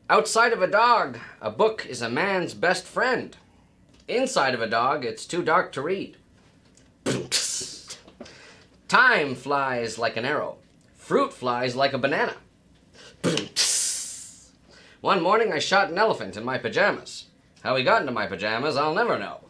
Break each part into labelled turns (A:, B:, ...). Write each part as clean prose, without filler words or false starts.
A: Outside of a dog, a book is a man's best friend. Inside of a dog, it's too dark to read. Time flies like an arrow. Fruit flies like a banana. One morning I shot an elephant in my pajamas. How he got into my pajamas, I'll never know.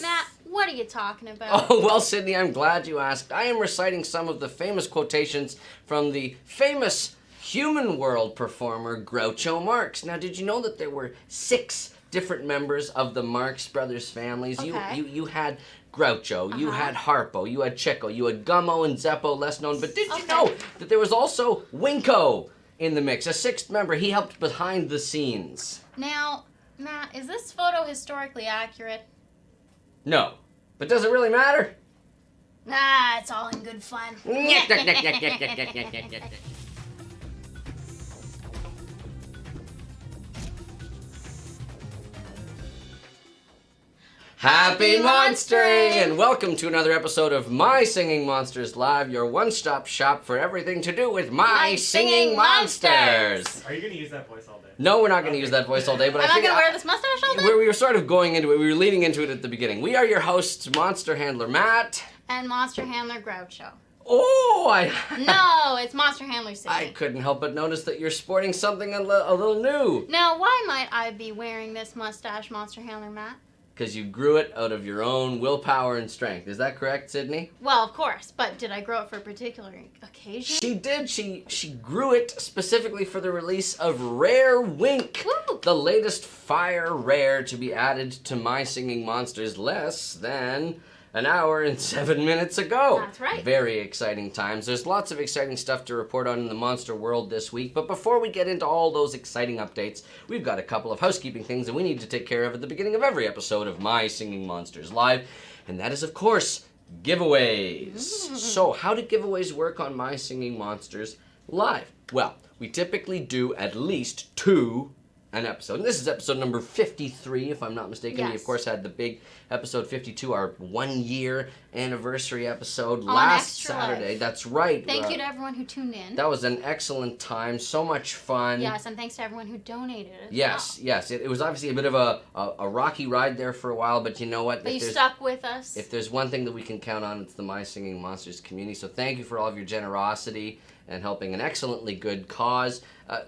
B: Matt, what are you talking about?
A: Oh, well, Sydney, I'm glad you asked. I am reciting some of the famous quotations from the famous Human World performer Groucho Marx. Now, did you know that there were 6 different members of the Marx Brothers families?
B: Okay.
A: You had Groucho, you had Harpo, you had Chico, you had Gummo and Zeppo, less known. But did you know that there was also Wynko in the mix, a 6th member? He helped behind the scenes.
B: Now, Matt, is this photo historically accurate?
A: No. But does it really matter?
B: Nah, it's all in good fun.
A: Happy Monstering! And welcome to another episode of My Singing Monsters Live, your one-stop shop for everything to do with My Singing Monsters!
C: Are you going to use that voice all day?
A: No, we're not going to use that voice all day, but
B: Am
A: I
B: I
A: think
B: going to wear this mustache all day?
A: we were sort of going into it, we were leading into it at the beginning. We are your hosts, Monster Handler Matt.
B: And Monster Handler Groucho.
A: Oh,
B: No, it's Monster Handler Sydney.
A: I couldn't help but notice that you're sporting something a little new.
B: Now, why might I be wearing this mustache, Monster Handler Matt?
A: Because you grew it out of your own willpower and strength. Is that correct, Sydney?
B: Well, of course, but did I grow it for a particular occasion?
A: She did. She grew it specifically for the release of Rare Wynq,
B: Woo!
A: the latest fire rare to be added to My Singing Monsters less than an hour and 7 minutes ago.
B: That's right.
A: Very exciting times. There's lots of exciting stuff to report on in the monster world this week, but before we get into all those exciting updates, we've got a couple of housekeeping things that we need to take care of at the beginning of every episode of My Singing Monsters Live, and that is, of course, giveaways. So, how do giveaways work on My Singing Monsters Live? Well, we typically do at least 2 an episode. And this is episode number 53, if I'm not mistaken.
B: Yes.
A: We, of course, had the big episode 52, our 1-year anniversary episode
B: On
A: last
B: Extra
A: Saturday.
B: Life.
A: That's right.
B: Thank you to everyone who tuned in.
A: That was an excellent time. So much fun.
B: Yes, and thanks to everyone who donated as
A: Yes,
B: well.
A: yes. It was obviously a bit of a rocky ride there for a while, but you know what?
B: But you stuck with us.
A: If there's one thing that we can count on, it's the My Singing Monsters community. So thank you for all of your generosity and helping an excellently good cause.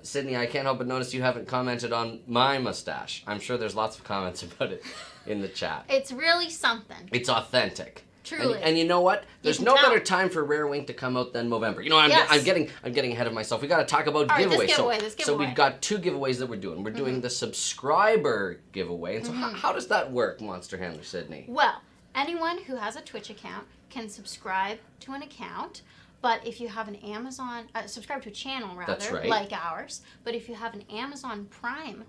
A: Sydney, I can't help but notice you haven't commented on my mustache. I'm sure there's lots of comments about it in the chat.
B: It's really something.
A: It's authentic.
B: Truly.
A: And you know what? There's
B: can
A: no
B: tell.
A: better time for Rare Wynq to come out than November. You know, I'm getting ahead of myself. We got to talk about
B: All right,
A: giveaways.
B: this
A: So
B: giveaway.
A: we've got 2 giveaways that we're doing. We're doing the subscriber giveaway. And so how does that work, Monster Handler Sydney?
B: Well, anyone who has a Twitch account can subscribe to an account. But if you have an Amazon, subscribe to a channel rather,
A: That's right.
B: like ours. But if you have an Amazon Prime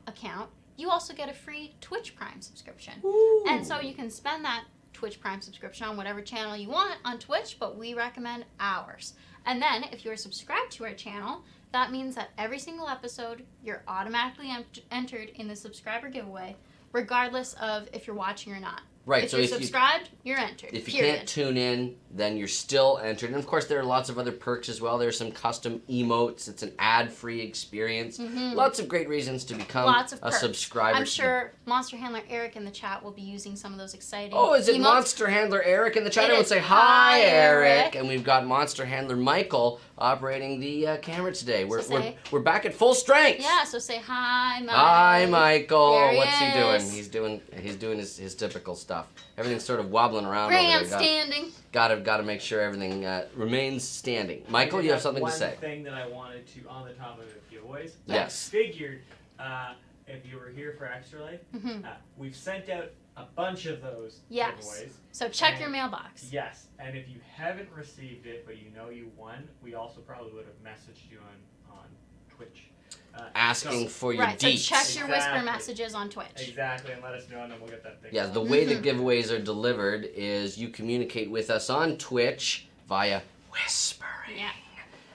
B: account, you also get a free Twitch Prime subscription.
A: Ooh.
B: And so you can spend that Twitch Prime subscription on whatever channel you want on Twitch, but we recommend ours. And then if you are subscribed to our channel, that means that every single episode, you're automatically entered in the subscriber giveaway, regardless of if you're watching or not.
A: Right,
B: If
A: so
B: you're
A: if you-
B: subscribed, you're entered.
A: If you
B: period.
A: can't tune in, then you're still entered. And of course, there are lots of other perks as well. There's some custom emotes. It's an ad-free experience. Lots of great reasons to become
B: Lots of
A: a
B: perks.
A: subscriber.
B: I'm sure Monster Handler Eric in the chat will be using some of those exciting
A: Oh, is it
B: emotes.
A: Monster Handler Eric in the chat?
B: It
A: I would
B: is.
A: say hi,
B: Hi,
A: Eric.
B: Eric.
A: And we've got Monster Handler Michael operating the camera today.
B: say-
A: We're back at full strength.
B: Yeah, so say hi, Mike.
A: Hi, Michael.
B: There he
A: What's he doing?
B: is.
A: He's doing his typical stuff. Everything's sort of wobbling around over there.
B: Grandstanding.
A: Gotta make sure everything remains standing. Michael, you have something to say.
C: One thing that I wanted to, on the topic of giveaways,
A: Yes.
C: I figured if you were here for Extra Life, we've sent out a bunch of those
B: Yes.
C: giveaways.
B: So check
C: And-
B: your mailbox.
C: Yes, and if you haven't received it, but you know you won, we also probably would have messaged you on Twitch.
A: Asking for your
B: Right, so
A: deets.
B: check your whisper
C: Exactly.
B: messages on Twitch.
C: Exactly, and let us know, and then we'll get that thing.
A: Yeah, the way the giveaways are delivered is you communicate with us on Twitch via whispering.
B: Yeah.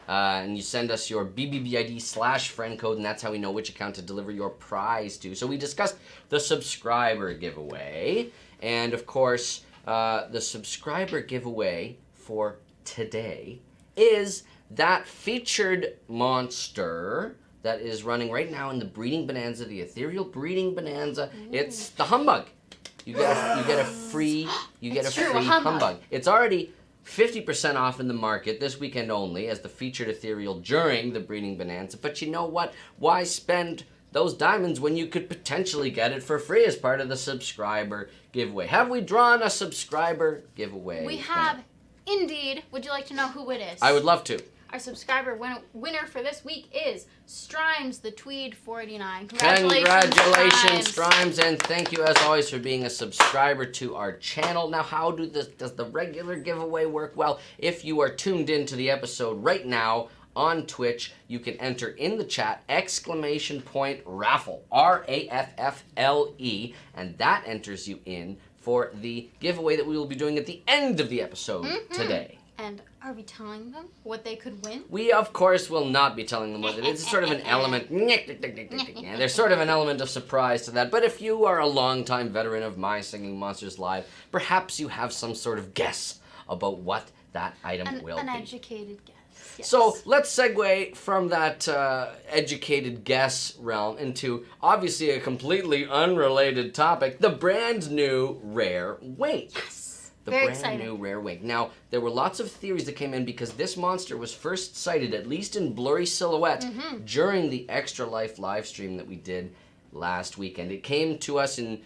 A: And you send us your BBBID/friend code, and that's how we know which account to deliver your prize to. So we discussed the subscriber giveaway, and of course, the subscriber giveaway for today is that featured monster that is running right now in the breeding bonanza, the ethereal breeding bonanza. It's the humbug. You get a free humbug. It's already 50% off in the market this weekend only as the featured ethereal during the breeding bonanza. But you know what? Why spend those diamonds when you could potentially get it for free as part of the subscriber giveaway? Have we drawn a subscriber giveaway?
B: We have, indeed. Would you like to know who it is?
A: I would love to.
B: Our subscriber winner for this week is Strimes the Tweed 489. Congratulations,
A: Strimes, and thank you as always for being a subscriber to our channel. Now, how does the regular giveaway work? Well, if you are tuned into the episode right now on Twitch, you can enter in the chat !raffle, RAFFLE, and that enters you in for the giveaway that we will be doing at the end of the episode today.
B: And are we telling them what they could win?
A: We, of course, will not be telling them what it is. It's sort of an element. There's sort of an element of surprise to that. But if you are a longtime veteran of My Singing Monsters Live, perhaps you have some sort of guess about what that item will be.
B: An educated guess. Yes.
A: So let's segue from that educated guess realm into obviously a completely unrelated topic: the brand new Rare Wynq.
B: Yes.
A: The
B: Very
A: brand
B: exciting.
A: new Rare Wynq. Now, there were lots of theories that came in because this monster was first sighted, at least in blurry silhouette, during the Extra Life live stream that we did last weekend. It came to us in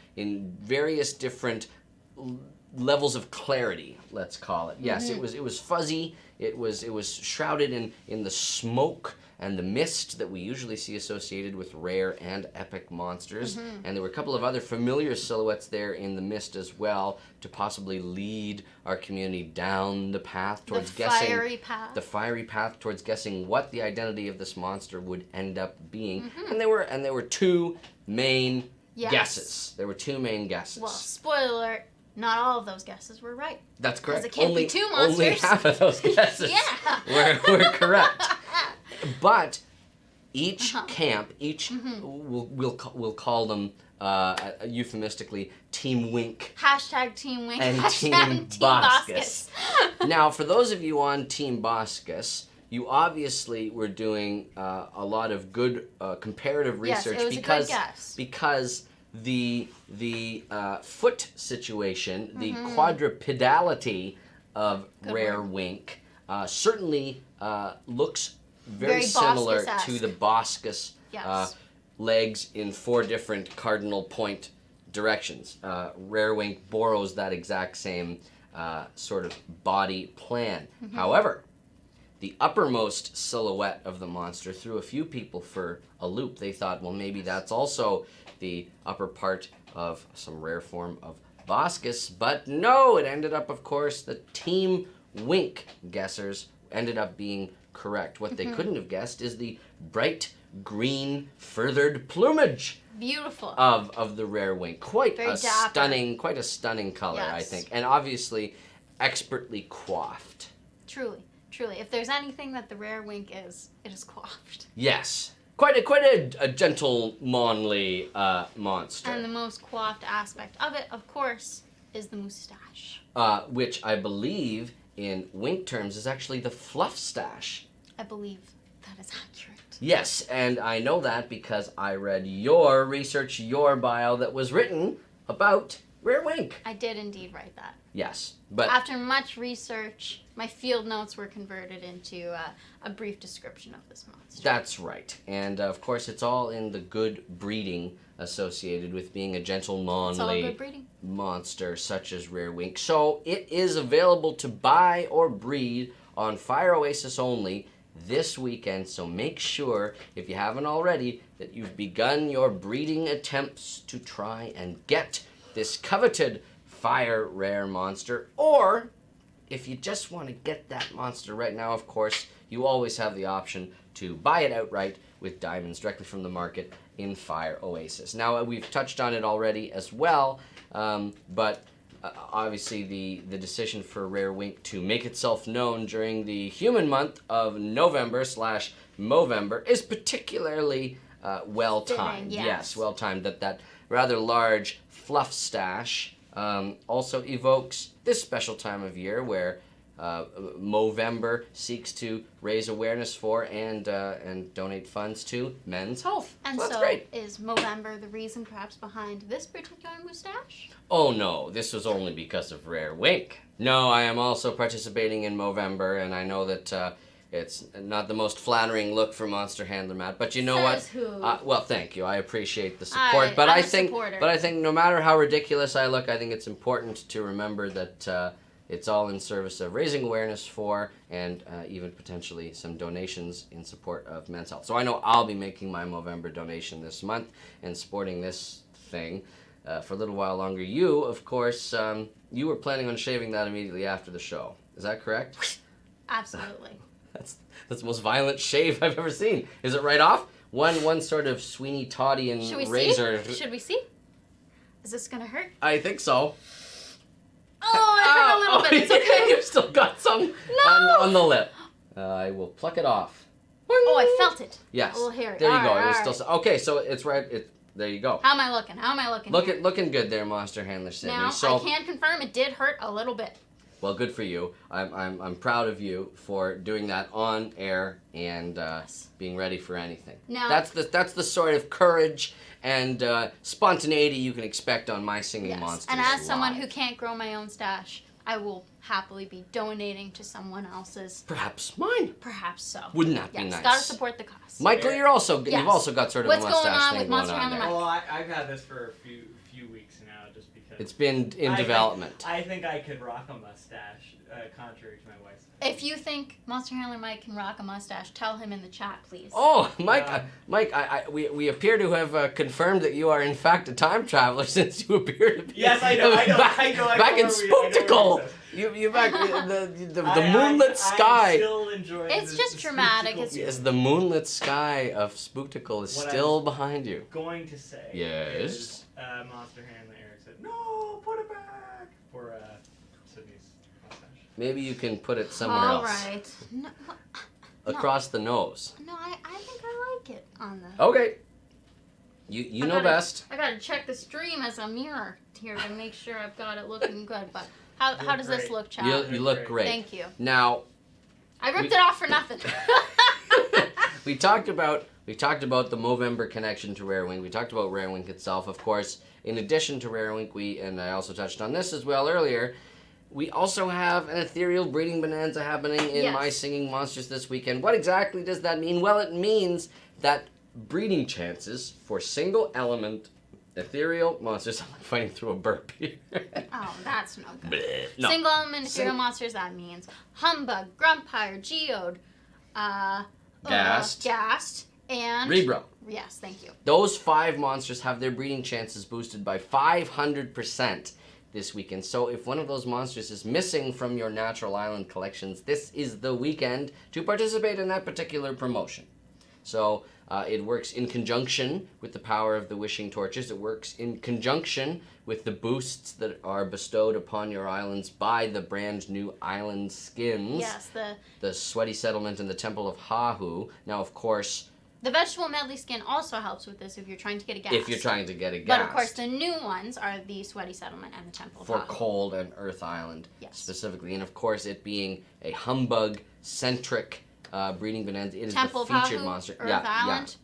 A: various different levels of clarity, let's call it. Yes, it was fuzzy. It was shrouded in the smoke and the mist that we usually see associated with rare and epic monsters. And there were a couple of other familiar silhouettes there in the mist as well to possibly lead our community down the path towards guessing the fiery path towards guessing what the identity of this monster would end up being. And there were two main guesses. There were two main guesses.
B: Well, spoiler alert, not all of those guesses were right.
A: That's correct.
B: Because it can't be two monsters.
A: Only half of those guesses were correct. But each camp, we'll call them euphemistically Team Wynq.
B: Hashtag Team Wynq.
A: And
B: Hashtag
A: Team Boscus. Now, for those of you on Team Boscus, you obviously were doing a lot of good comparative research.
B: Yes, it was a good guess.
A: Because the foot situation, the quadrupedality of Rare Wynq certainly looks very similar to the Boscus legs in 4 different cardinal point directions. Rare Wynq borrows that exact same sort of body plan. However, the uppermost silhouette of the monster threw a few people for a loop. They thought, well, maybe that's also the upper part of some rare form of Boscus. But no, it ended up, of course, the Team Wynq guessers ended up being correct. What they couldn't have guessed is the bright green feathered plumage.
B: Beautiful.
A: Of the Rare Wynq. Quite
B: Very
A: a
B: dapper.
A: stunning color, I
B: Yes.
A: think. And obviously expertly coiffed.
B: Truly. If there's anything that the Rare Wynq is, it is coiffed.
A: Yes. Quite a gentlemanly monster.
B: And the most coiffed aspect of it, of course, is the mustache.
A: Which I believe in Wynq terms is actually the fluff stash.
B: I believe that is accurate.
A: Yes, and I know that because I read your research, your bio that was written about Rare Wynq.
B: I did indeed write that.
A: Yes, but
B: After much research, my field notes were converted into a brief description of this monster.
A: that's right. And of course, it's all in the good breeding associated with being a
B: It's all
A: gentlemanly
B: good breeding.
A: monster such as Rare Wynq. So it is available to buy or breed on Fire Oasis only this weekend. So make sure, if you haven't already, that you've begun your breeding attempts to try and get this coveted Fire Rare monster. Or if you just want to get that monster right now, of course, you always have the option to buy it outright with diamonds directly from the market in Fire Oasis. Now, we've touched on it already as well, but obviously the decision for Rare Wynq to make itself known during the human month of November/Movember is particularly well-timed.
B: Fitting, yes.
A: Well-timed. That rather large fluff stash also evokes this special time of year where Movember seeks to raise awareness for and donate funds to men's health.
B: And
A: so that's
B: so
A: great.
B: is Movember the reason perhaps behind this particular mustache?
A: Oh no, this was only because of Rare Wynq. No, I am also participating in Movember, and I know that it's not the most flattering look for Monster Handler Matt, but you know
B: Says
A: what?
B: who?
A: Well, thank you. I appreciate the support, but
B: I'm
A: I
B: a
A: think,
B: supporter.
A: but I think no matter how ridiculous I look, I think it's important to remember that it's all in service of raising awareness for and even potentially some donations in support of men's health. So I know I'll be making my Movember donation this month and supporting this thing for a little while longer. You, of course, you were planning on shaving that immediately after the show. Is that correct?
B: Absolutely.
A: That's the most violent shave I've ever seen. Is it right off? One sort of Sweeney Toddian
B: Should we
A: razor.
B: see? Should we see? Is this gonna hurt?
A: I think so.
B: Oh, it hurt a little bit. It's okay.
A: You've still got some on the lip. I will pluck it off.
B: Oh, I felt it.
A: Yes.
B: A little hairy.
A: There you
B: All
A: go.
B: right,
A: It was
B: all
A: still okay. So it's right. There you go.
B: How am I looking? How am I looking? here?
A: Looking good there, Monster Handler Sydney.
B: Now,
A: So
B: I can confirm it did hurt a little bit.
A: well, good for you. I'm proud of you for doing that on air and being ready for anything.
B: Now-
A: That's the sort of courage and spontaneity you can expect on My Singing
B: Yes.
A: Monsters.
B: And as someone
A: Live.
B: who can't grow my own stash, I will happily be donating to someone else's.
A: Perhaps mine.
B: Perhaps so.
A: Wouldn't that be
B: Yes,
A: nice?
B: gotta support the cause.
A: Michael, you've
B: Yes.
A: also got sort of
B: What's
A: a
B: going
A: mustache
B: on
A: thing
B: with
A: going
B: Monster
A: on
B: Handler
A: there.
B: Mike?
C: Well, I've had this for a few weeks now, just because.
A: It's been in development.
C: I think I could rock a mustache, contrary to my wife's.
B: If you think Monster Handler Mike can rock a mustache, tell him in the chat, please.
A: Oh, Mike! We appear to have confirmed that you are in fact a time traveler, since you appear to be.
C: Yes, I know.
A: Back in Spookticle. You back the moonlit sky.
C: I'm still enjoying
B: It's just dramatic. It's-
A: Yes, the moonlit sky of Spookticle is
C: What I
A: still
C: was
A: behind you.
C: going to say.
A: Yes?
C: Is, Monster Handler Eric said, "No, put it back." For Sydney's mustache.
A: Maybe you can put it somewhere
B: All
A: else.
B: right. No,
A: Across the nose.
B: no, I think I like it on the.
A: Okay. You
B: I
A: know
B: gotta-
A: best.
B: I gotta check the stream as a mirror here to make sure I've got it looking good. But how
C: look
B: does this
C: great.
B: look, Chad?
A: You look great.
B: Thank you.
A: Now,
B: I ripped it off for nothing.
A: we talked about the Movember connection to Rare Wynq. We talked about Rare Wynq itself, of course. In addition to Rare Wynq, and I also touched on this as well earlier, we also have an ethereal breeding bonanza happening in
B: Yes.
A: My Singing Monsters this weekend. What exactly does that mean? Well, it means that breeding chances for single element ethereal monsters. I'm fighting through a burp here.
B: Oh, that's no good.
A: Bleh. No.
B: Single element
A: Sing-
B: ethereal monsters, that means Humbug, Grumpire, Geode,
A: Ghast.
B: and...
A: Rebro.
B: Yes, thank you.
A: Those 5 monsters have their breeding chances boosted by 500% this weekend. So if one of those monsters is missing from your natural island collections, this is the weekend to participate in that particular promotion. So it works in conjunction with the power of the wishing torches. It works in conjunction with the boosts that are bestowed upon your islands by the brand new island skins.
B: Yes,
A: The Sweaty Settlement and the Temple of Hahu. Now, of course,
B: the vegetable medley skin also helps with this if you're trying to get a gas.
A: if you're trying to get a
B: But
A: gas.
B: of course, the new ones are the Sweaty Settlement and the Temple of
A: For
B: Hahu.
A: Cold and Earth Island,
B: Yes.
A: specifically. And of course, it being a humbug-centric breeding bonanza, it is
B: Temple
A: the
B: of
A: featured
B: Hahu,
A: monster.
B: Earth Island.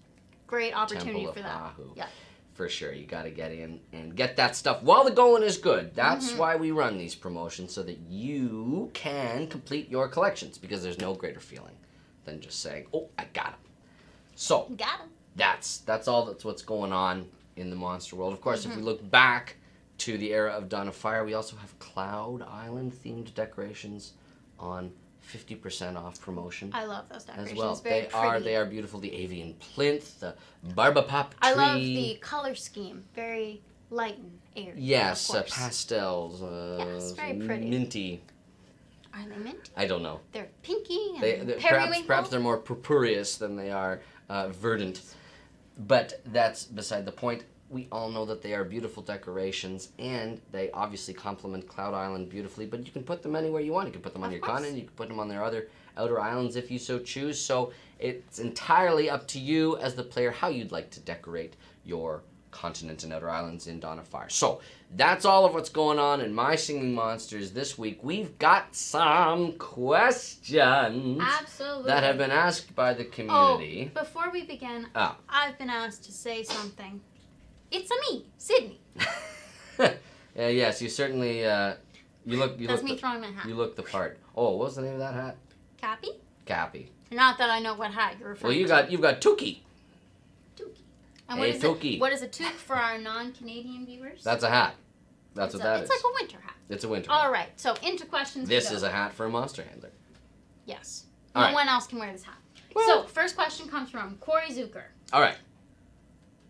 B: Great
A: Temple
B: opportunity
A: of
B: for that.
A: Hahu.
B: Yeah.
A: For sure, you got to get in and get that stuff while the going is good. That's
B: Mm-hmm.
A: why we run these promotions, so that you can complete your collections, because there's no greater feeling than just saying, "Oh, I got them." So
B: Got him.
A: that's what's going on in the monster world. Of course,
B: Mm-hmm.
A: if we look back to the era of Dawn of Fire, we also have Cloud Island themed decorations on 50% off promotion
B: I love those decorations.
A: as well.
B: Very pretty.
A: They are beautiful. The avian plinth, the barbapop tree.
B: I love the color scheme. Very light and airy.
A: Yes,
B: of course.
A: pastels.
B: Yes, very pretty.
A: Minty.
B: Are they mint?
A: I don't know.
B: They're pinky and
A: Perhaps
B: periwinkle.
A: they're more purpureous than they are verdant. But that's beside the point. We all know that they are beautiful decorations, and they obviously complement Cloud Island beautifully, but you can put them anywhere you want. You can put them on
B: Of
A: your
B: course.
A: continent, you can put them on their other outer islands if you so choose. So it's entirely up to you as the player how you'd like to decorate your continent and outer islands in Dawn of Fire. So that's all of what's going on in My Singing Monsters this week. We've got some questions
B: Absolutely.
A: that have been asked by the community.
B: Oh, before we begin,
A: Oh.
B: I've been asked to say something. It's a me, Sydney.
A: Yes, you certainly
B: That's me throwing my hat.
A: you look the part. Oh, what was the name of that hat?
B: Cappy?
A: Cappy.
B: Not that I know what hat you're referring
A: Well,
B: to.
A: you've got Tukey.
B: Tukey. And
A: Hey, Tukey.
B: what is a toque for our non-Canadian viewers?
A: That's a hat. That's what that is.
B: It's like a winter hat.
A: It's a winter hat.
B: All right, so into questions.
A: This
B: we go.
A: is a hat for a monster handler.
B: Yes.
A: All
B: No
A: right.
B: one else can wear this hat.
A: Well-
B: So, first question comes from Corey Zucker.
A: All right.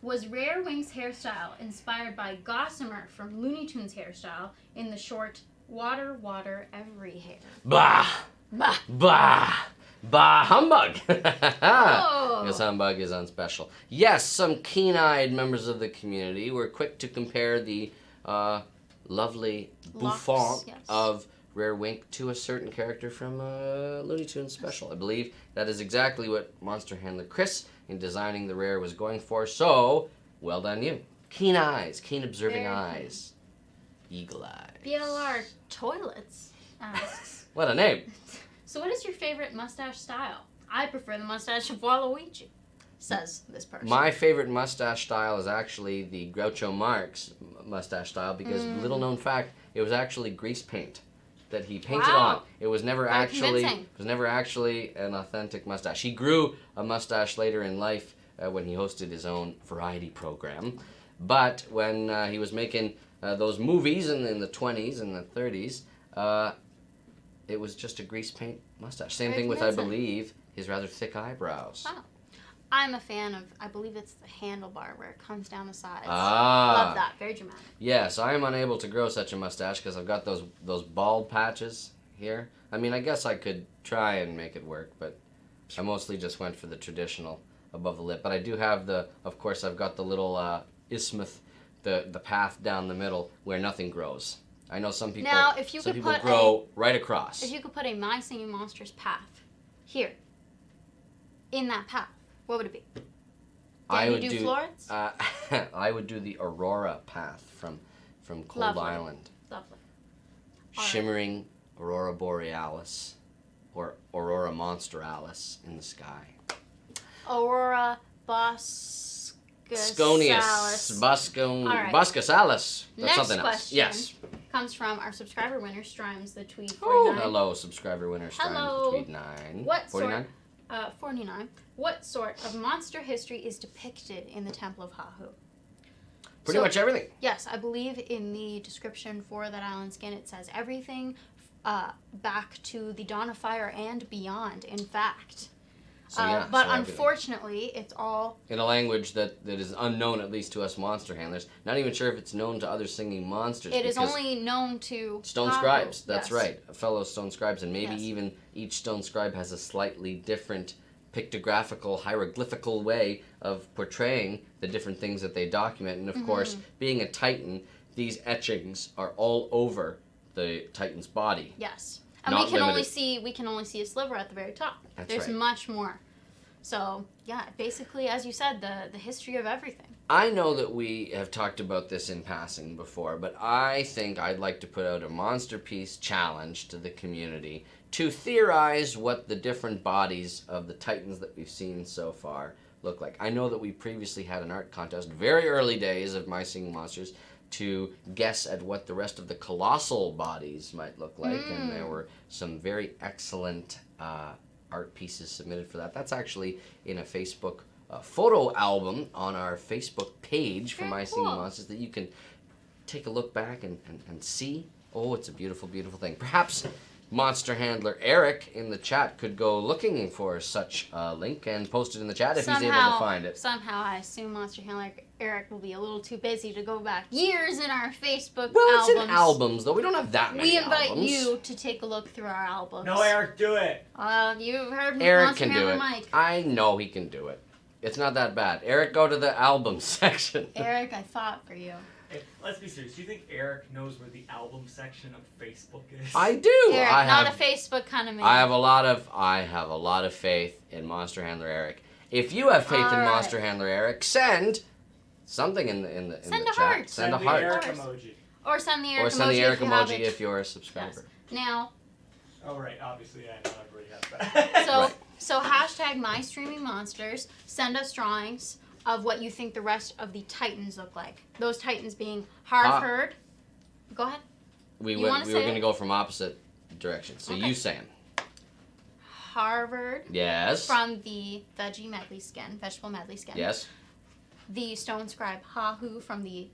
B: Was Rare Wynq's hairstyle inspired by Gossamer from Looney Tunes hairstyle in the short Water, Water, Every Hair?
A: Bah!
B: Bah.
A: Bah! Bah humbug!
B: Oh.
A: Because humbug is on special. Yes, some keen-eyed members of the community were quick to compare the lovely
B: Locks,
A: bouffant
B: yes.
A: of Rare Wynq to a certain character from a Looney Tunes special. I believe that is exactly what monster handler Chris, in designing the Rare, was going for. So, well done you. Keen eyes, keen observing
B: Very
A: eyes. Eagle eyes.
B: BLR Toilets asks,
A: What a name.
B: so what is your favorite mustache style? I prefer the mustache of Waluigi, says this person.
A: My favorite mustache style is actually the Groucho Marx mustache style because, little known fact, it was actually grease paint that he painted
B: Wow.
A: on. It was never
B: Very convincing.
A: an authentic mustache. He grew a mustache later in life when he hosted his own variety program. But when he was making those movies in the 20s and the 30s, it was just a grease paint mustache. Same
B: Very
A: thing with, I
B: convincing.
A: believe, his rather thick eyebrows.
B: Wow. I'm a fan of, I believe it's the handlebar where it comes down the sides.
A: Ah.
B: Love that. Very dramatic.
A: Yes, I am unable to grow such a mustache because I've got those bald patches here. I mean, I guess I could try and make it work, but I mostly just went for the traditional above the lip. But I do have of course, I've got the little isthmus, the path down the middle where nothing grows. I know some people.
B: Now, if you
A: some
B: could
A: people
B: put
A: grow right across.
B: If you could put a My Singing Monsters path here, in that path, what would it be?
A: I
B: Can
A: would
B: you do
A: do
B: Florence?
A: I would do the Aurora path from Cold
B: Lovely.
A: Island.
B: Lovely. All right.
A: Shimmering Aurora Borealis or Aurora Monsteralis in the sky.
B: Aurora Boscasalis.
A: Sconius.
B: All right.
A: Boscasalis. That's
B: Next
A: something else.
B: question
A: Yes.
B: comes from our subscriber winner, Strimes the Tweed 49.
A: Oh, hello, subscriber winner.
B: Hello.
A: Tweed 9.
B: What
A: 49?
B: sort? 49. What sort of monster history is depicted in the Temple of Hahu?
A: Pretty much everything.
B: Yes, I believe in the description for that island skin it says everything back to the Dawn of Fire and beyond, in fact.
A: So, yeah,
B: but
A: so everything.
B: unfortunately, it's all...
A: In a language that is unknown, at least to us monster handlers. Not even sure if it's known to other singing monsters.
B: It is
A: because
B: only known to
A: Stone
B: Hahu.
A: Scribes, that's
B: Yes.
A: right. Fellow Stone Scribes, and maybe
B: Yes.
A: even each Stone Scribe has a slightly different pictographical, hieroglyphical way of portraying the different things that they document. And of course, being a Titan, these etchings are all over the Titan's body.
B: Yes. And
A: Not
B: we can only
A: limited.
B: see a sliver at the very top.
A: That's
B: There's
A: right.
B: much more. So, yeah, basically, as you said, the history of everything.
A: I know that we have talked about this in passing before, but I think I'd like to put out a Monster Piece challenge to the community to theorize what the different bodies of the Titans that we've seen so far look like. I know that we previously had an art contest, very early days of My Singing Monsters, to guess at what the rest of the colossal bodies might look like, and there were some very excellent art pieces submitted for that. That's actually in a Facebook photo album on our Facebook page for
B: Very
A: My Singing
B: cool.
A: Monsters that you can take a look back and see. Oh, it's a beautiful, beautiful thing. Perhaps Monster Handler Eric in the chat could go looking for such a link and post it in the chat if he's able to find it.
B: Somehow, I assume Monster Handler Eric will be a little too busy to go back years in our Facebook
A: Well,
B: albums.
A: it's in albums, though. We don't have that many
B: We invite
A: albums.
B: you to take a look through our albums.
C: No, Eric, do it.
B: You've heard me,
A: Eric
B: Monster
A: can do
B: Handler
A: it.
B: Mike.
A: I know he can do it. It's not that bad. Eric, go to the album section.
B: Eric, I fought for you.
C: Hey, let's be serious. Do you think Eric knows where the album section of Facebook is?
A: I do.
B: Eric,
A: I
B: not
A: have,
B: a Facebook kind of man.
A: I have a lot of faith in Monster Handler Eric. If you have faith in
B: All right.
A: Monster Handler Eric, send something in the
B: Send
A: the
B: a
A: chat.
B: heart.
A: Send a
C: the
A: heart.
C: Eric
B: Heart.
C: emoji.
B: Or send the Eric
A: Or
B: emoji.
A: send the Eric
B: if you have
A: emoji
B: it.
A: if you're a subscriber.
B: Now,
C: Oh, right. Obviously, I know everybody has that.
B: so
A: Right.
B: so hashtag my streaming monsters. Send us drawings of what you think the rest of the Titans look like. Those Titans being Harvard. Go ahead.
A: We
B: You
A: were
B: wanna say
A: going
B: it?
A: to go from opposite directions. So
B: Okay.
A: you saying
B: Harvard
A: yes,
B: from the vegetable medley skin.
A: yes,
B: The stone scribe Hahu from the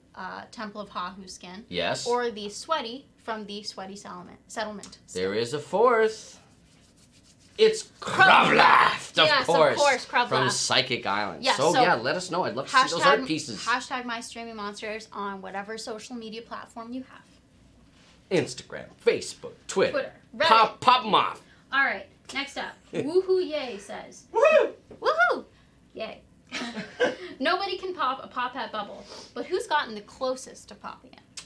B: Temple of Hahu skin.
A: yes.
B: Or the sweaty from the sweaty settlement.
A: There is a fourth. It's Kravlaft, of
B: Yes,
A: course.
B: of course, Kravlaft.
A: From Psychic Island.
B: Yes,
A: so
B: so
A: yeah, let us know. I'd love to see those art pieces.
B: Hashtag my streaming monsters on whatever social media platform you have.
A: Instagram, Facebook, Twitter.
B: Reddit.
A: Pop them off.
B: All right, next up. Woohoo Yay says.
C: Woohoo!
B: Woohoo! Yay. Nobody can pop a Pop-At bubble, but who's gotten the closest to popping it?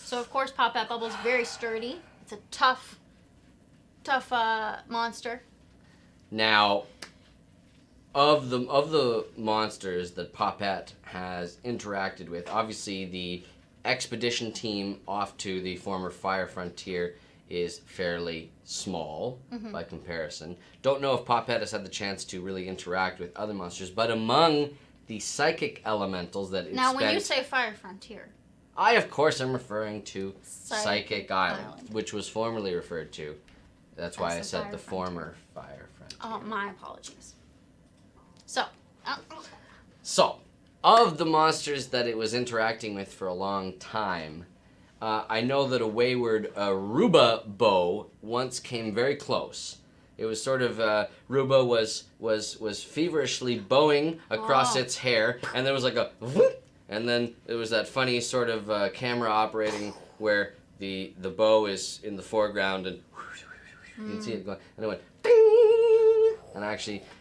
B: So of course Pop-At bubble is very sturdy. It's a tough monster.
A: Now, of the monsters that Popette has interacted with, obviously the expedition team off to the former Fire Frontier is fairly small by comparison. Don't know if Popette has had the chance to really interact with other monsters, but among the psychic elementals that it's
B: Now, when
A: spent,
B: you say Fire Frontier,
A: I of course am referring to
B: Psychic
A: Island,
B: Island.
A: which was formerly referred to. That's why
B: As
A: I
B: the
A: said
B: Fire
A: the
B: Frontier.
A: former Fire Frontier.
B: oh, my apologies. So,
A: So, of the monsters that it was interacting with for a long time, I know that a wayward Ruba bow once came very close. It was sort of Ruba was feverishly bowing across
B: Oh.
A: its hair, and there was like a whoop, and then there was that funny sort of camera operating where the bow is in the foreground and you can see it going, and it went ding,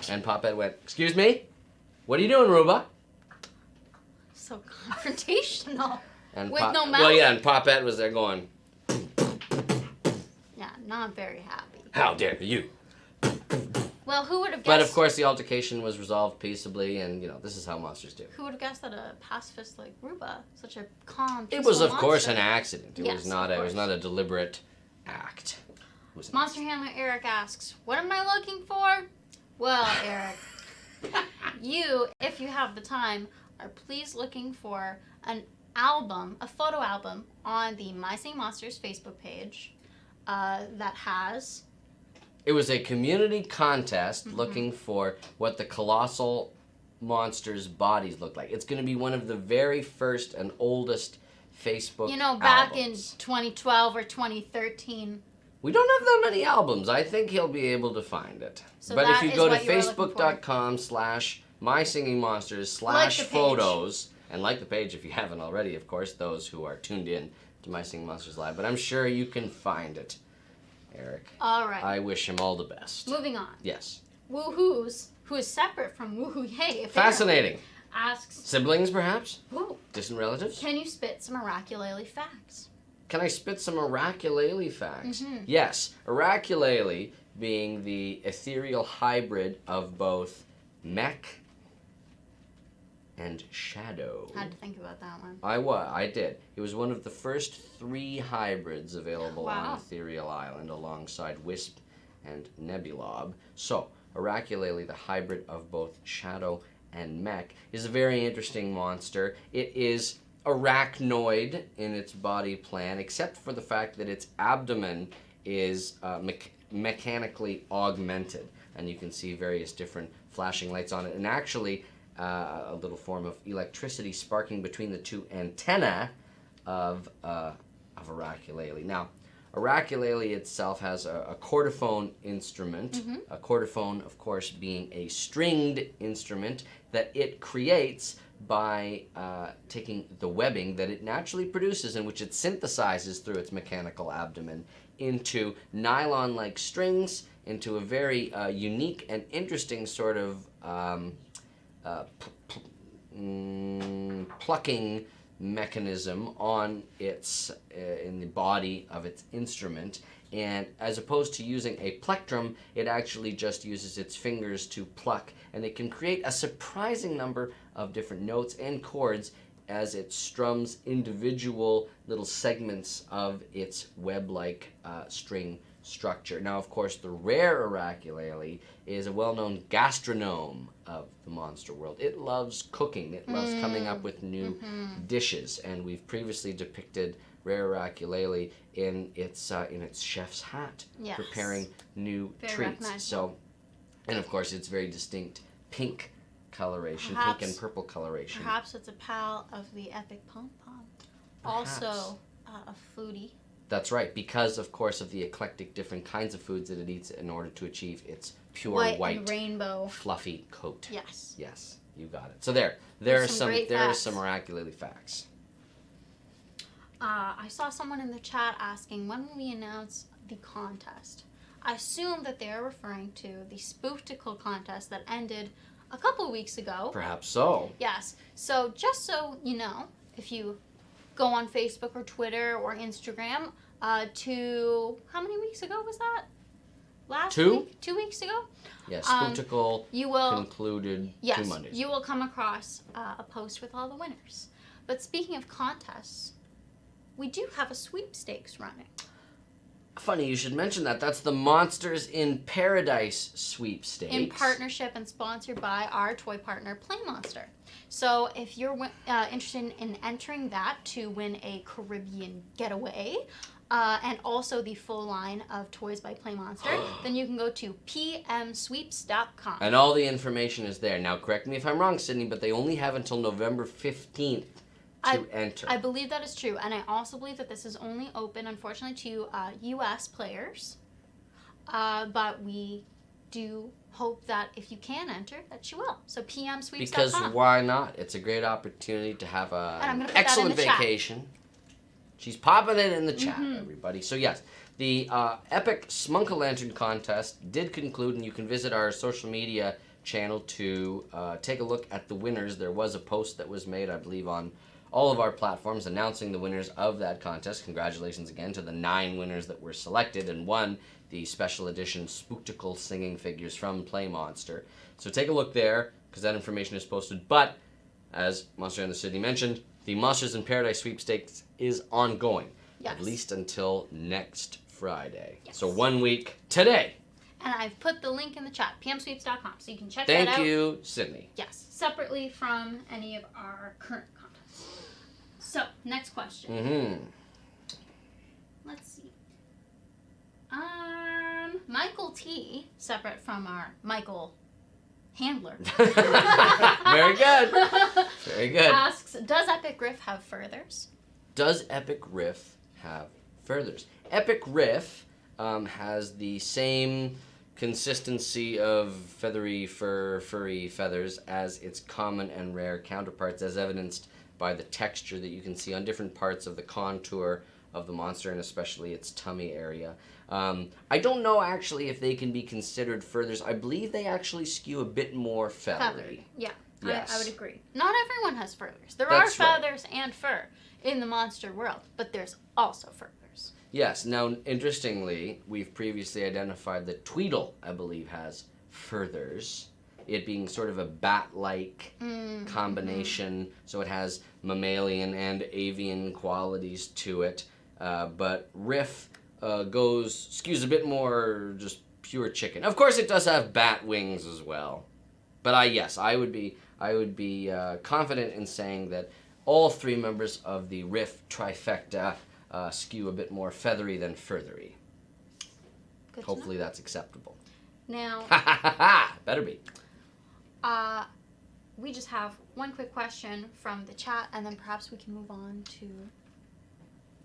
A: and Popette went, "Excuse me, what are you doing, Ruba?"
B: so confrontational.
A: And
B: With no mouth?
A: Well, yeah, and Popette was there going,
B: Yeah, not very happy.
A: "How dare you!"
B: Well, who would have guessed?
A: But of course, the altercation was resolved peaceabably, and this is how monsters do.
B: Who would have guessed that a pacifist like Ruba, such a calm,
A: It was,
B: peaceful
A: of course,
B: monster.
A: an accident. It
B: Yes,
A: was not.
B: of
A: It was
B: course.
A: not a deliberate act. It was an
B: Monster handler Eric asks, "What am I looking for?" Well, Eric, you, if you have the time, are please looking for an album, a photo album on the My Singing Monsters Facebook page that has.
A: It was a community contest looking for what the colossal monsters' bodies look like. It's going to be one of the very first and oldest Facebook
B: Back
A: albums.
B: in 2012 or 2013.
A: We don't have that many albums. I think he'll be able to find it.
B: So
A: but
B: that
A: if you
B: is
A: go to
B: what you were looking for.
A: facebook.com/mysingingmonsters
B: Like the page.
A: /photos, and like the page if you haven't already, of course, those who are tuned in to My Singing Monsters Live. But I'm sure you can find it, Eric.
B: All right.
A: I wish him all the best.
B: Moving on.
A: Yes.
B: Woohoos, who is separate from Woohoo Yay, apparently,
A: Fascinating.
B: asks,
A: Siblings, perhaps?
B: "Ooh,
A: Distant relatives?
B: can you spit some oracular facts?"
A: Can I spit some oracular facts?
B: Mhm.
A: Yes. Oracular being the ethereal hybrid of both mech and shadow.
B: I had to think about that one.
A: I did. It was one of the first 3 hybrids available
B: Wow.
A: on Ethereal Island alongside Wisp and Nebulob. So, Oracular, the hybrid of both shadow and mech, is a very interesting monster. It is arachnoid in its body plan, except for the fact that its abdomen is mechanically augmented, and you can see various different flashing lights on it, and actually a little form of electricity sparking between the 2 antennae of Oracular. Now, Oracular itself has a chordophone instrument, a chordophone, of course, being a stringed instrument that it creates by taking the webbing that it naturally produces and which it synthesizes through its mechanical abdomen into nylon-like strings, into a very unique and interesting sort of plucking mechanism on its in the body of its instrument, And as opposed to using a plectrum, it actually just uses its fingers to pluck, and it can create a surprising number of different notes and chords as it strums individual little segments of its web-like string structure. Now, of course, the rare Wynq is a well-known gastronome of the monster world. It loves cooking. It loves coming up with new dishes, and we've previously depicted Rare Wynq in its chef's hat,
B: Yes.
A: preparing new
B: Very
A: treats.
B: recognizable.
A: So, and of course, it's very distinct pink coloration,
B: Perhaps-
A: pink and purple coloration.
B: Perhaps it's a pal of the epic pom pom. Also a foodie.
A: That's right, because of course of the eclectic different kinds of foods that it eats in order to achieve its pure
B: White and rainbow.
A: fluffy coat.
B: Yes.
A: Yes, you got it. So there are some
B: great facts.
A: miraculous facts.
B: I saw someone in the chat asking when will we announce the contest. I assume that they are referring to the Spooktical contest that ended a couple weeks ago.
A: Perhaps so.
B: Yes. So just so you know, if you go on Facebook or Twitter or Instagram, to how many weeks ago was that? Last
A: Two?
B: week? 2 weeks ago?
A: Yes, Spooktical
B: You will
A: concluded 2
B: yes,
A: Mondays.
B: you will come across a post with all the winners. But speaking of contests, we do have a sweepstakes running.
A: Funny you should mention that. That's the Monsters in Paradise sweepstakes.
B: In partnership and sponsored by our toy partner, Play Monster. So if you're interested in entering that to win a Caribbean getaway, and also the full line of toys by Play Monster, then you can go to pmsweeps.com.
A: And all the information is there. Now, correct me if I'm wrong, Sydney, but they only have until November 15th to enter.
B: I believe that is true, and I also believe that this is only open, unfortunately, to U.S. players. But we do hope that if you can enter, that you will. So pmsweeps.com.
A: Because why not? It's a great opportunity to have
B: And I'm
A: an
B: gonna put that in
A: excellent
B: the chat.
A: vacation. She's popping it in the chat, everybody. So yes, the Epic Smunk-a-Lantern contest did conclude, and you can visit our social media channel to take a look at the winners. There was a post that was made, I believe, on all of our platforms announcing the winners of that contest. Congratulations again to the 9 winners that were selected and won the special edition Spooktical singing figures from Play Monster. So take a look there, because that information is posted. But, as Monster and the Sydney mentioned, the Monsters in Paradise sweepstakes is ongoing,
B: Yes.
A: at least until next Friday.
B: Yes.
A: So 1 week today.
B: And I've put the link in the chat, pmsweeps.com, so you can check that out.
A: Thank you, Sydney.
B: Yes, separately from any of our current contests. So, next question. Let's see. Michael T, separate from our Michael Handler.
A: Very good. Very good.
B: Asks, does Epic Riff have furthers?
A: Does Epic Riff have furthers? Epic Riff has the same consistency of feathery furry feathers as its common and rare counterparts, as evidenced by the texture that you can see on different parts of the contour of the monster, and especially its tummy area. I don't know actually if they can be considered furthers. I believe they actually skew a bit more feathery.
B: Yeah,
A: Yes.
B: I would agree. Not everyone has furthers. There
A: That's
B: are
A: right.
B: feathers and fur in the monster world, but there's also furthers.
A: Yes. Now, interestingly, we've previously identified that Tweedle, I believe, has furthers. It being sort of a bat-like combination, so it has mammalian and avian qualities to it. But Riff skews a bit more just pure chicken. Of course, it does have bat wings as well. But I would be confident in saying that all 3 members of the Riff trifecta skew a bit more feathery than furthery.
B: Good to
A: Hopefully, that's acceptable.
B: know. Now,
A: Ha ha ha ha! Better be.
B: we just have one quick question from the chat, and then perhaps we can move on to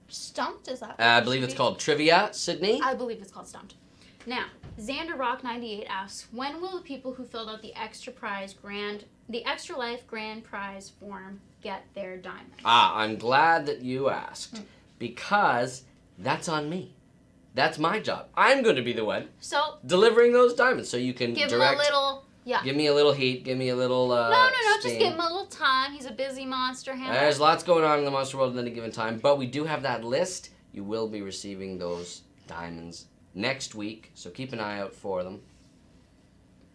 B: Stumped. Is that? What
A: I
B: it
A: believe
B: should
A: it's
B: be?
A: called Trivia, Sydney.
B: I believe it's called Stumped. Now, Xander Rock 98 asks, when will the people who filled out the extra life grand prize form get their diamonds?
A: I'm glad that you asked, because that's on me. That's my job. I'm going to be the one
B: So
A: delivering those diamonds, so you can
B: give
A: direct.
B: him a little. Yeah.
A: Give me a little heat. Give me a little.
B: No. Just
A: steam.
B: give him a little time. He's a busy monster handler.
A: There's lots going on in the monster world at any given time, but we do have that list. You will be receiving those diamonds next week, so keep an eye out for them.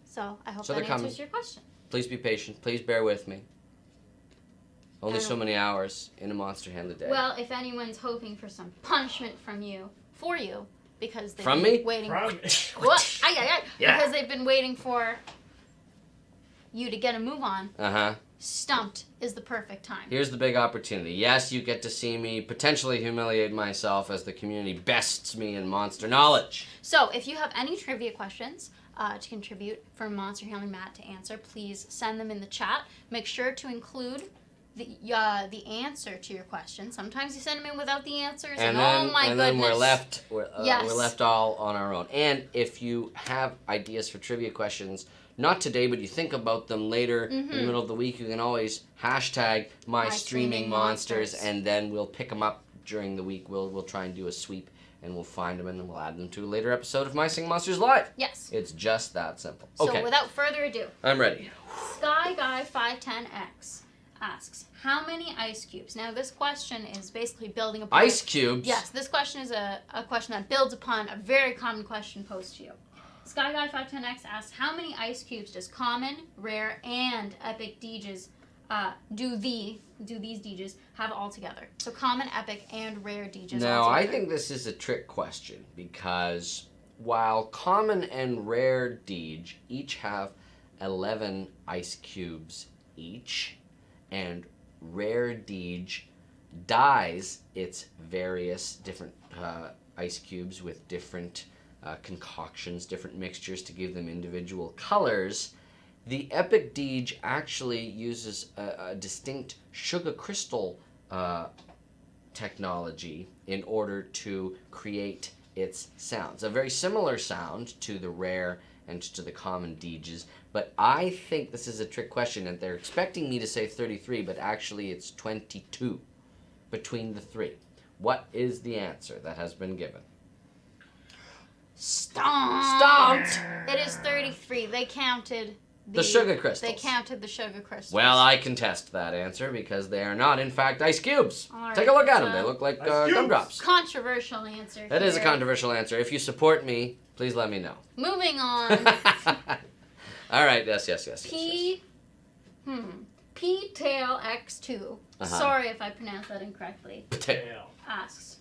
B: So I hope
A: So
B: that
A: they're
B: answers
A: coming.
B: your question.
A: Please be patient. Please bear with me. Only
B: And-
A: so many hours in a monster hand a day.
B: Well, if anyone's hoping for some punishment from you, because they've
A: From
B: been
A: me?
B: waiting.
C: From
B: What?
A: Yeah.
B: Because they've been waiting for you to get a move on.
A: Uh-huh.
B: Stumped is the perfect time.
A: Here's the big opportunity. Yes, you get to see me potentially humiliate myself as the community bests me in monster knowledge.
B: So, if you have any trivia questions to contribute for Monster Handling Matt to answer, please send them in the chat. Make sure to include the answer to your question. Sometimes you send them in without the answers, and oh my goodness.
A: Then we're
B: Yes.
A: left all on our own. And if you have ideas for trivia questions, not today, but you think about them later in the middle of the week, you can always hashtag my streaming monsters, and then we'll pick them up during the week. We'll try and do a sweep, and we'll find them, and then we'll add them to a later episode of My Singing Monsters Live.
B: Yes.
A: It's just that simple.
B: So,
A: Okay,
B: without further ado,
A: I'm ready.
B: SkyGuy510X asks, how many ice cubes? Now, this question is basically building upon...
A: Ice cubes?
B: Yes, this question is a question that builds upon a very common question posed to you. SkyGuy510X asks, how many ice cubes does common, rare, and epic Deeges do these Deeges have all together? So common, epic, and rare Deeges
A: Now,
B: all
A: I
B: together.
A: think this is a trick question because while common and rare Deej each have 11 ice cubes each, and rare Deej dyes its various different ice cubes with different concoctions, different mixtures to give them individual colors, the epic Deej actually uses a distinct sugar crystal technology in order to create its sounds. A very similar sound to the rare and to the common Deeges, but I think this is a trick question, and they're expecting me to say 33, but actually it's 22 between the three. What is the answer that has been given?
B: Stomped! It is 33. They counted
A: The sugar crystals.
B: They counted the sugar crystals.
A: Well, I contest that answer because they are not, in fact, ice cubes.
B: All
A: Take
B: right,
A: a look at
B: so-
A: them. They look like
C: Ice cubes.
A: gumdrops.
B: Controversial answer.
A: That is a
B: here.
A: controversial answer. If you support me, please let me know.
B: Moving on.
A: All right. Yes.
B: P-Tail X2.
A: Uh-huh.
B: Sorry if I pronounced that incorrectly.
C: Tail.
B: Asks,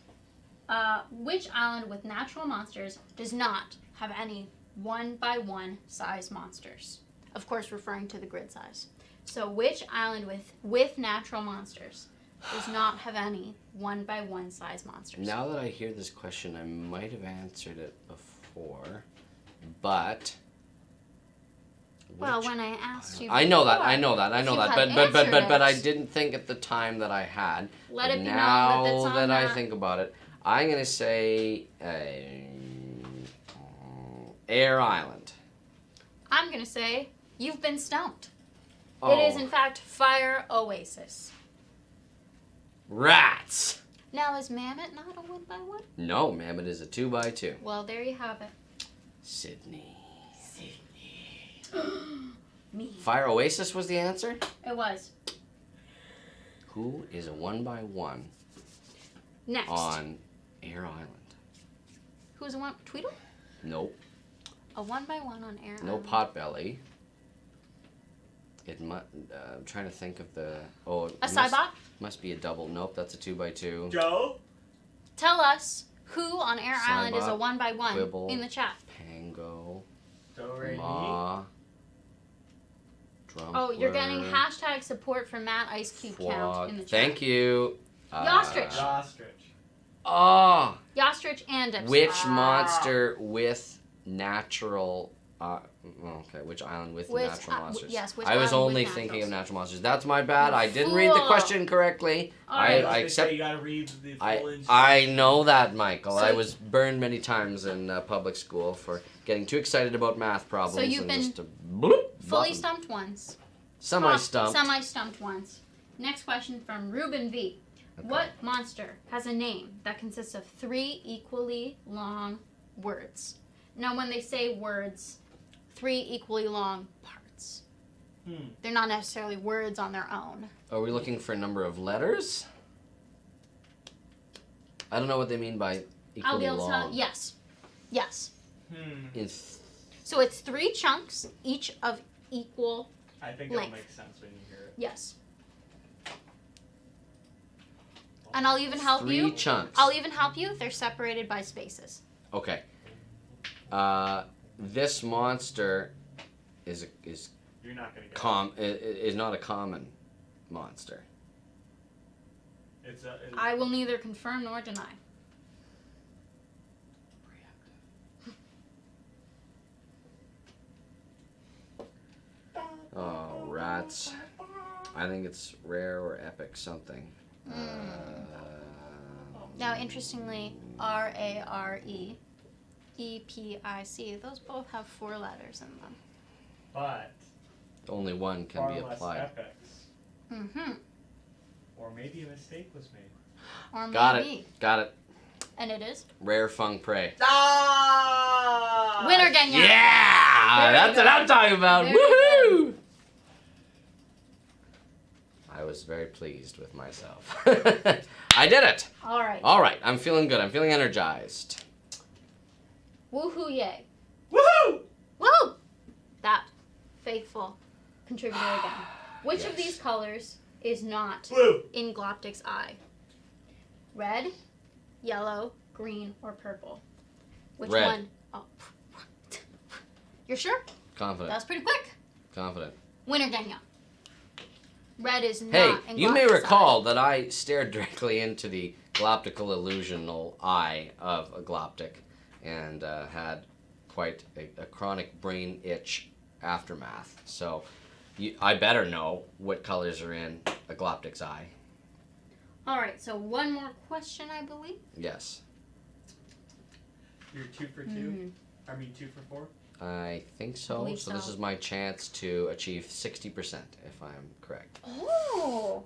B: which island with natural monsters does not have any 1x1 size monsters? Of course, referring to the grid size. So, which island with natural monsters does not have any 1x1 size monsters?
A: Now that I hear this question, I might have answered it before, but.
B: Well,
A: which-
B: when I asked you,
A: I know that.
B: before,
A: I know that.
B: if you had
A: But I
B: answered it,
A: didn't think at the time that I had.
B: Let
A: But
B: it be known
A: now
B: that it's on
A: that I
B: that.
A: think about it, I'm gonna say Air Island.
B: I'm gonna say you've been stumped.
A: Oh,
B: It is in fact Fire Oasis.
A: rats.
B: Now is Mammoth not a 1x1?
A: No, Mammoth is a 2x2.
B: Well, there you have it.
A: Sydney.
B: Me.
A: Fire Oasis was the answer?
B: It was.
A: Who is a 1x1
B: Next.
A: on Air Island?
B: Who's a one? Tweedle?
A: Nope.
B: A 1x1 on Air
A: No
B: Island.
A: Potbelly. I'm trying to think of the. Oh,
B: A Cybot?
A: Must be a double. Nope, that's a 2x2.
C: Joe.
B: Tell us who on Air Island is a
A: Cybot,
B: 1x1
A: Quibble.
B: in the chat.
A: Pango.
C: Do re mi.
A: Ma. Drumpler.
B: Oh, you're getting hashtag support for Matt Ice Cube count in the chat.
A: Thank you.
B: Yostrich.
C: Ostrich.
A: Oh,
B: Yostrich and Ipswich.
A: which monster with natural? Okay, which island with
B: Which,
A: natural monsters?
B: yes, which
A: I was
B: island with
A: only
B: naturals?
A: thinking of natural monsters. That's my bad. I didn't read the
B: Fool.
A: question correctly.
B: All
A: I,
B: right.
A: I accept.
C: You gotta read the full
A: I
C: instructions.
A: know that, Michael.
B: So-
A: I was burned many times in public school for getting too excited about math problems.
B: So you've
A: and
B: been
A: just a bloop
B: Fully
A: button.
B: stumped once.
A: Semi-stumped.
B: Semi-stumped once. Next question from Ruben V.
A: Okay.
B: What monster has a name that consists of 3 equally long words? Now, when they say words, 3 equally long parts. They're not necessarily words on their own.
A: Are we looking for a number of letters? I don't know what they mean by
B: I'll be
A: equally
B: able to tell.
A: long.
B: Yes. Yes.
A: Is
B: So it's 3 chunks, each of equal.
C: I think it'll
B: Length.
C: make sense when you hear it.
B: Yes. And I'll even help
A: 3
B: you.
A: chunks.
B: I'll even help you. They're separated by spaces.
A: Okay. This monster is
C: You're not gonna get it.
A: is not a common monster.
C: It's
B: I will neither confirm nor deny.
A: Oh, rats. I think it's rare or epic something.
B: Now, interestingly, RARE, EPIC, those both have 4 letters in them.
C: But
A: Only one can
C: far
A: be
C: less
A: applied.
C: epics.
B: Mm-hmm.
C: Or maybe a mistake was made.
B: Or
A: Got
B: maybe.
A: it. Got it.
B: And it is?
A: Rare Fung Prey.
C: Ah!
B: Winner, Genya!
A: Yeah!
B: Very
A: That's
B: good.
A: what I'm talking about.
B: Very
A: Woohoo! I was very pleased with myself. I did it.
B: All right.
A: All right. I'm feeling good. I'm feeling energized.
B: Woohoo, yay.
C: Woohoo!
B: Woo! That faithful contributor again. Which of
A: Yes.
B: these colors is not
C: Blue.
B: in Gloptic's eye? Red, yellow, green, or purple? Which
A: Red.
B: one? Oh. You're sure?
A: Confident.
B: That was pretty quick.
A: Confident.
B: Winner, Genya. Red is
A: Hey,
B: not in
A: you may
B: Gloptic's
A: recall that I stared directly into the gloptical illusional eye of a gloptic and had quite a chronic brain itch aftermath. So I better know what colors are in a gloptic's eye.
B: All right, so one more question, I believe.
A: Yes.
C: You're 2 for 2? I mean 2 for 4?
A: I think so.
B: believe
A: So this
B: so.
A: is my chance to achieve 60%, if I'm correct.
B: Oh.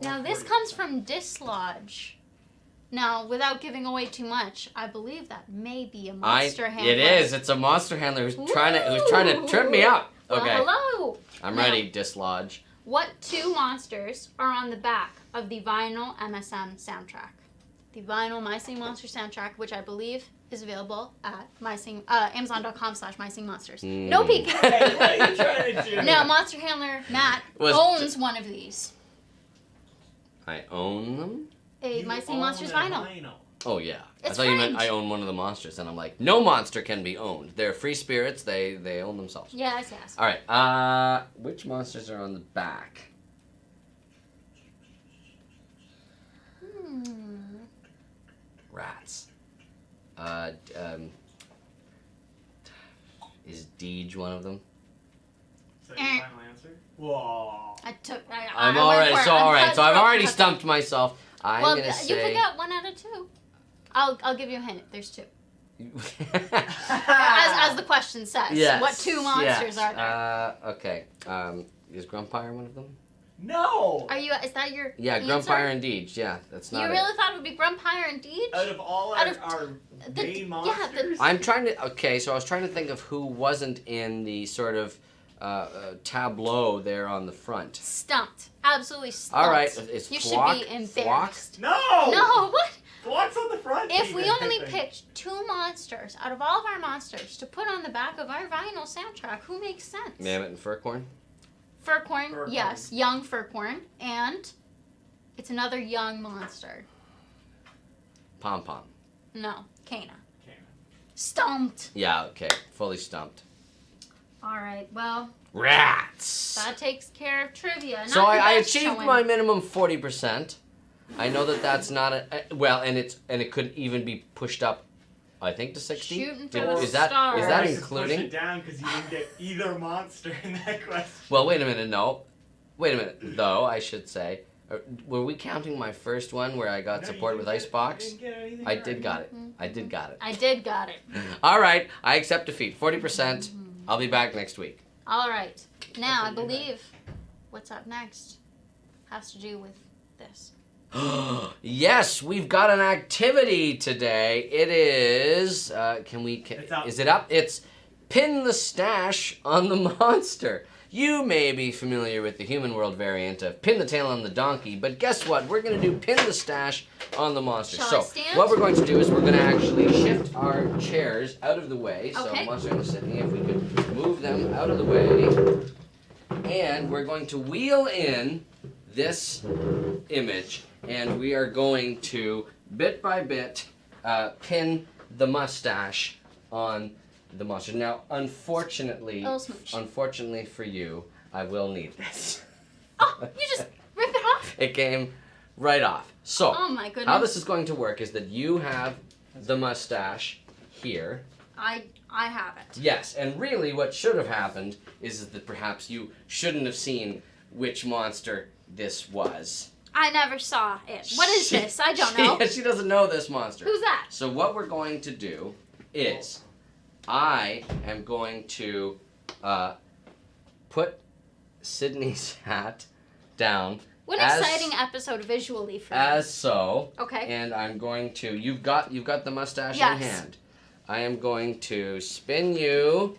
B: Now, this
C: 40%.
B: comes from Dislodge. Now, without giving away too much, I believe that may be a monster handler.
A: It is. It's a monster handler who's trying to trip me up.
B: Well,
A: Okay.
B: hello.
A: I'm
B: Now,
A: ready, Dislodge.
B: What 2 monsters are on the back of the vinyl MSM soundtrack? The vinyl My Sing Monster soundtrack, which I believe is available at Amazon.com/MySingMonsters. No peeking.
C: Hey, what are you trying to do?
B: Now, Monster Handler Matt owns one of these.
A: I own them?
B: A
C: You
B: My Sing
C: own
B: Monsters
C: a
B: vinyl.
A: Oh, yeah.
B: It's
A: I thought you meant
B: French.
A: I own one of the monsters, and I'm like, no monster can be owned. They're free spirits. They own themselves.
B: Yes, yes.
A: All right. Which monsters are on the back? Rats. Is Deej one of them?
C: Is that your final answer? Whoa.
A: I'm
B: I
A: already
B: went for it.
A: so
B: I'm
A: all right.
B: cut
A: So I've
B: throat,
A: already
B: cut
A: stumped myself. I'm
B: Well,
A: gonna
B: you
A: say.
B: could get 1 out of 2. I'll give you a hint. There's 2.
C: Ah.
B: As the question says.
A: Yes,
B: What 2 monsters
A: yes.
B: are there?
A: Okay. Is Grumpire one of them?
C: No!
B: Is that your
A: Yeah,
B: answer?
A: Grumpire and Deej. Yeah, that's not
B: You
A: it.
B: really thought it would be Grumpire and Deej?
C: Out of all
B: Out
C: our,
B: of
C: our
B: the-
C: main
B: yeah,
C: monsters?
A: I'm trying to. Okay, so I was trying to think of who wasn't in the sort of tableau there on the front.
B: Stumped. Absolutely stumped.
A: All right, it's
B: You
A: Flock.
B: should be
A: Flock.
B: embarrassed.
C: No!
B: No, what?
C: Flock's on the front.
B: If we
C: even,
B: only
C: I think.
B: picked 2 monsters out of all of our monsters to put on the back of our vinyl soundtrack, who makes sense?
A: Mammoth and Furcorn.
B: Furcorn,
C: Furcorn.
B: yes, young Furcorn, and it's another young monster.
A: Pom Pom.
B: No, Kana.
C: Okay.
B: Stumped.
A: Yeah. Okay. Fully stumped.
B: All right, well,
A: Rats.
B: that takes care of trivia. Not
A: So
B: the
A: I
B: best
A: achieved
B: showing.
A: my minimum 40%. I know that that's not well, and it could even be pushed up. I think to 60.
B: Shooting for
A: Did-
B: the
A: is that
B: stars.
A: is that
C: Or I should
A: including?
C: Push it down because you didn't get either monster in that question.
A: Well, wait a minute. No, wait a minute. Though I should say, were we counting my first one where I got
C: No,
A: support
C: you
A: with
C: didn't
A: Icebox?
C: you didn't get anything
A: I
C: right.
A: did got it. I did got it.
B: I did got it.
A: All right, I accept defeat. 40%. I'll be back next week.
B: All right. Now, I
C: Okay, you're
B: believe what's up next has to do with this.
A: Yes, we've got an activity today. It is.
C: It's up.
A: Is it up? It's pin the stash on the monster. You may be familiar with the human world variant of pin the tail on the donkey, but guess what? We're going to do pin the stash on the monster.
B: Shall I
A: So
B: stand?
A: what we're going to do is we're going to actually shift our chairs out of the way.
B: Okay.
A: So Monster and Sydney, if we could move them out of the way. And we're going to wheel in this image, and we are going to, bit by bit, pin the mustache on the monster. Now, unfortunately for you, I will need this.
B: Oh, you just rip it off?
A: It came right off. So,
B: Oh my goodness.
A: how this is going to work is that you have the mustache here.
B: I have it.
A: Yes, and really what should have happened is that perhaps you shouldn't have seen which monster this was.
B: I never saw it. What is this? I don't know.
A: She doesn't know this monster.
B: Who's that?
A: So what we're going to do is I am going to put Sydney's hat down.
B: What an exciting episode visually for me.
A: As so.
B: Okay.
A: And I'm going to, you've got the mustache
B: Yes.
A: in hand. I am going to spin you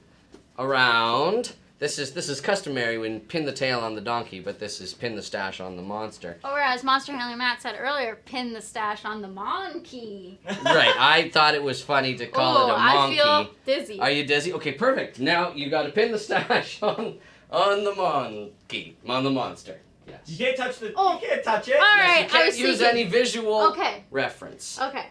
A: around. This is customary when pin the tail on the donkey, but this is pin the stash on the monster.
B: Or as Monster Handler Matt said earlier, pin the stash on the monkey.
A: Right, I thought it was funny to call it a monkey.
B: I feel dizzy.
A: Are you dizzy? Okay, perfect. Now you got to pin the stash on the monkey, on the monster. Yes.
C: You can't touch the.
B: Oh.
C: You can't touch it.
B: All
A: Yes,
B: right,
A: you can't use any visual
B: Okay.
A: reference.
B: Okay.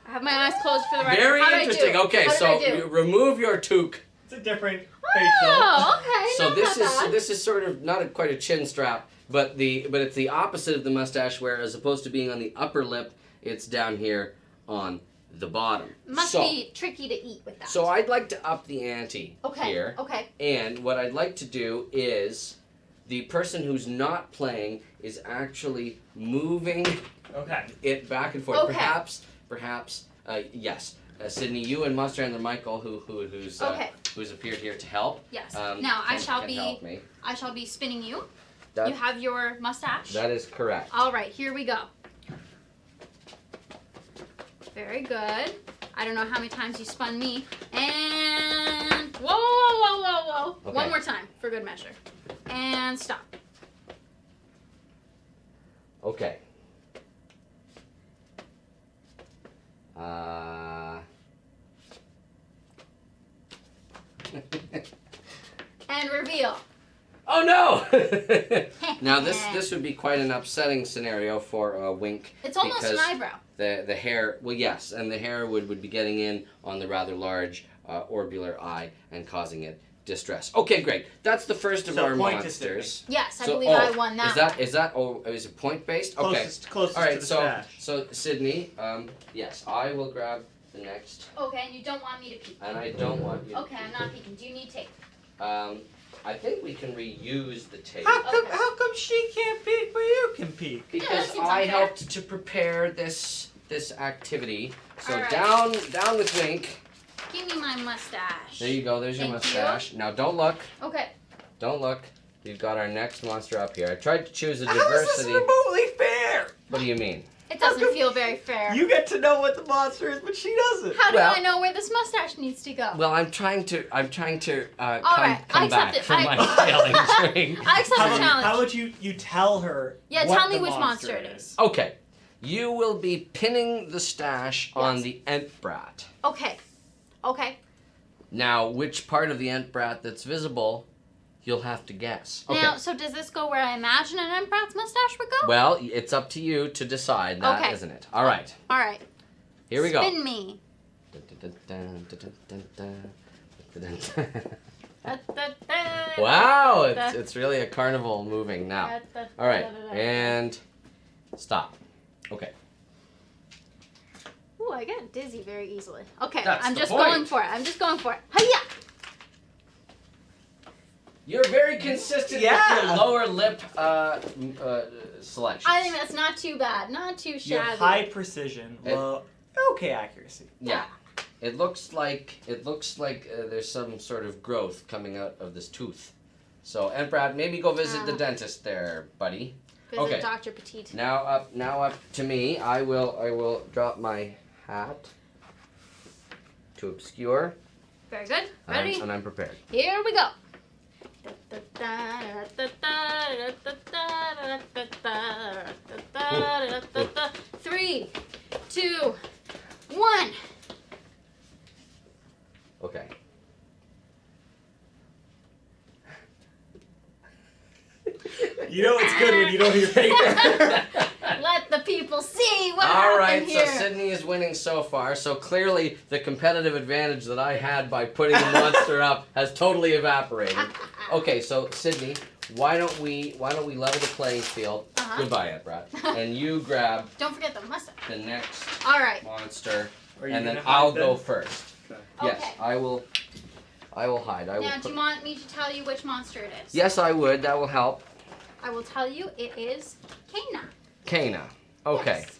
B: I have my eyes closed for the record.
A: Very
B: How
A: interesting.
B: Do I do?
A: Okay,
B: How
A: so
B: did I do?
A: you remove your toque.
C: It's a different facial.
B: Oh, okay.
A: So
B: not
A: this
B: that
A: is
B: bad.
A: this is sort of not quite a chin strap, but it's the opposite of the mustache, where as opposed to being on the upper lip, it's down here on the bottom.
B: Must
A: so,
B: be tricky to eat with that.
A: So I'd like to up the ante
B: Okay.
A: here.
B: Okay.
A: And what I'd like to do is the person who's not playing is actually moving
C: Okay.
A: it back and forth.
B: Okay.
A: Perhaps, yes. Sydney, you and Monster and Michael, who's appeared here to help.
B: Yes. Now I shall
A: can help me.
B: I shall be spinning you.
A: That,
B: You have your mustache.
A: that is correct.
B: All right, here we go. Very good. I don't know how many times you spun me. And whoa, whoa, whoa, whoa, whoa.
A: Okay.
B: One more time for good measure. And stop.
A: Okay.
B: And reveal.
A: Oh no! Now this would be quite an upsetting scenario for Wynq.
B: It's almost an
A: because
B: eyebrow.
A: The hair, well yes, and the hair would be getting in on the rather large orbular eye and causing it distress. Okay, great. That's the first of
C: So
A: our
C: point to
A: monsters.
B: Yes, I believe I won that.
A: Is that it point based? Okay.
C: Closest
A: All right.
C: to the
A: So
C: stash.
A: Sydney, yes, I will grab the next,
B: Okay, and you don't want me to peek.
A: and I don't want you.
B: Okay, I'm not peeking. Do you need tape?
A: I think we can reuse the tape
C: How come,
B: Okay.
C: how come she can't peek but you can peek?
A: because
B: seems
A: I
B: unfair.
A: helped to prepare this activity. So
B: All right.
A: down with Wynq.
B: Give me my mustache.
A: There you go. There's your
B: Thank
A: mustache. Now don't look.
B: Okay.
A: Don't look. We've got our next monster up here. I tried to choose a
C: How is this
A: diversity.
C: remotely fair?
A: What do you mean?
B: It doesn't feel very fair.
C: You get to know what the monster is, but she doesn't.
B: How do
A: Well-
B: I know where this mustache needs to go?
A: Well, I'm trying to
B: right, I
A: come
B: accept
A: back
B: it.
A: from my failing drink.
B: I accept
C: How
B: the
C: about,
B: challenge.
C: how about you tell her?
B: Yeah,
C: what
B: tell me
C: the
B: which monster it is.
A: Okay. You will be pinning the stash on
B: Yes.
A: the Entbrat.
B: Okay. Okay.
A: Now, which part of the Entbrat that's visible, you'll have to guess. Okay.
B: Now, so does this go where I imagine an Embrat's mustache would go?
A: Well, it's up to you to decide that,
B: Okay.
A: isn't it? All right.
B: All right.
A: Here we go.
B: Spin me.
A: Wow, it's really a carnival moving now. All right, and stop. Okay.
B: Ooh, I get dizzy very easily. Okay,
A: That's
B: I'm
A: the
B: just
A: point.
B: going for it. I'm just going for it. Hiya!
A: You're very consistent with your lower lip selections.
B: I think that's not too bad. Not too
C: You have
B: shabby.
C: high precision, low, okay accuracy.
A: Yeah. It looks like there's some sort of growth coming out of this tooth. So, and Brad, maybe go visit the dentist there, buddy.
B: Visit
A: Okay.
B: Dr. Petite.
A: Now up to me. I will drop my hat. to obscure.
B: Very good. Ready?
A: And I'm prepared.
B: Here we go. 3, 2, 1.
A: Okay.
C: You know it's good when you don't hear paper.
B: Let the people see what
A: All right,
B: happened here.
A: so Sydney is winning so far. So clearly, the competitive advantage that I had by putting the monster up has totally evaporated. Okay, so Sydney, why don't we level the playing field? Goodbye, Aunt Brad. And you grab
B: Don't forget the mustache.
A: the next
B: All right.
A: monster,
C: Are you
A: and then
C: gonna hide
A: I'll
C: then?
A: go first.
C: Okay.
A: Yes,
B: Okay.
A: I will hide. I will.
B: Now, do you want me to tell you which monster it is?
A: Yes, I would. That will help.
B: I will tell you it is Kana.
A: Kana. Okay.
B: Yes.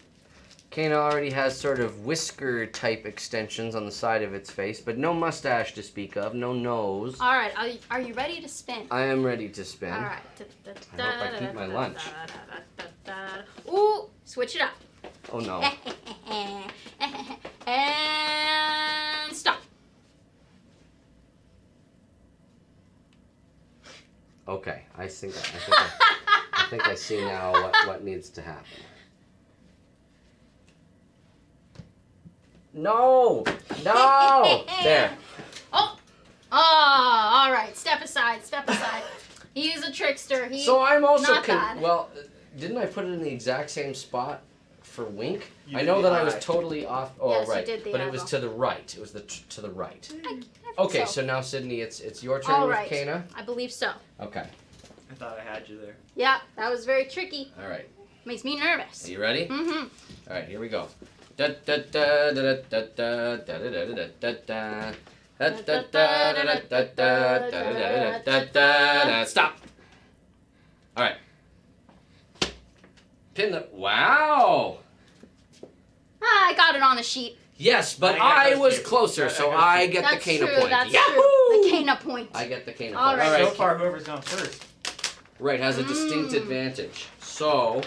A: Kana already has sort of whisker type extensions on the side of its face, but no mustache to speak of, no nose.
B: All right. Are you ready to spin?
A: I am ready to spin.
B: All right.
A: I hope I keep my lunch.
B: Ooh, switch it up.
A: Oh no.
B: And stop.
A: Okay, I think I see now what needs to happen. No! No! There.
B: Oh, all right. Step aside. Step aside. He's a trickster.
A: So I'm also
B: not bad.
A: well, didn't I put it in the exact same spot for Wynq?
C: You
A: I
C: did
A: know
C: the
A: that I was
C: eye.
A: totally off. Oh,
B: Yes, you
A: right.
B: did the
A: But it was
B: eyeball.
A: to the right. It was to the right.
B: I think
A: Okay, so now Sydney, it's your turn
B: All
A: with
B: right.
A: Kana.
B: I believe so.
A: Okay.
C: I thought I had you there.
B: Yeah, that was very tricky.
A: All right.
B: Makes me nervous.
A: Are you ready?
B: Mm-hmm.
A: All right, here we go. Da da da da da da da da da da da da. Da da da da da da da da da da. Stop. All right. Pin the. Wow.
B: I got it on the sheet.
A: Yes, but
C: I got
A: I
C: those
A: was
C: two.
A: closer,
C: I
A: so
C: got
A: I
C: two.
A: get the
B: That's
A: Kana
B: true.
A: point.
B: That's
A: Yahoo!
B: true. The Kana point.
A: I get the Kana
B: All
A: point.
B: right.
A: All
C: So
A: right.
C: far, whoever's gone first.
A: Right, has a distinct advantage. So,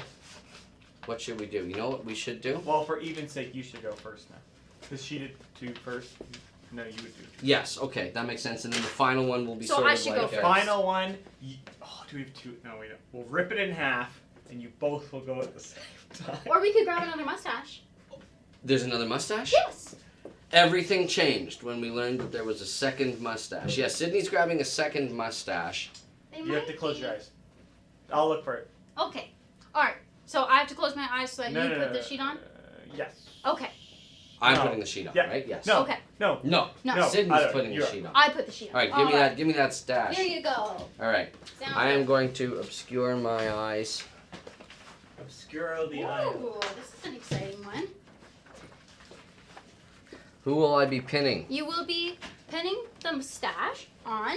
A: what should we do? You know what we should do?
C: Well, for even's sake, you should go first now. Because she did 2 first. No, you would do 2.
A: Yes, okay, that makes sense. And then the final one will be
B: So
A: sort
B: I
A: of
B: should
A: like
B: go
A: a-
B: first.
C: Final one. Do we have 2? No, we don't. We'll rip it in half, and you both will go at the same time.
B: Or we could grab another mustache.
A: There's another mustache?
B: Yes.
A: Everything changed when we learned that there was a second mustache. Yes, Sydney's grabbing a second mustache.
B: They
C: You have
B: might
C: to close
B: be-
C: your eyes. I'll look for it.
B: Okay. All right. So I have to close my eyes so that
C: No,
B: you
C: no,
B: put
C: no,
B: the
C: no,
B: sheet on?
C: Yes.
B: Okay.
A: I'm
C: No.
A: putting the sheet on,
C: Yeah.
A: right? Yes.
C: No.
B: Okay.
C: No.
A: No.
B: No.
C: No.
A: Sydney's
C: I don't-
A: putting the
C: you're-
A: sheet on.
B: I put the sheet on.
A: All right, give me that stash.
B: Here you go.
A: All right.
B: Sounds
A: I am
B: good.
A: going to obscure my eyes.
C: Obscuro the eye.
B: Ooh, this is an exciting one.
A: Who will I be pinning?
B: You will be pinning the mustache on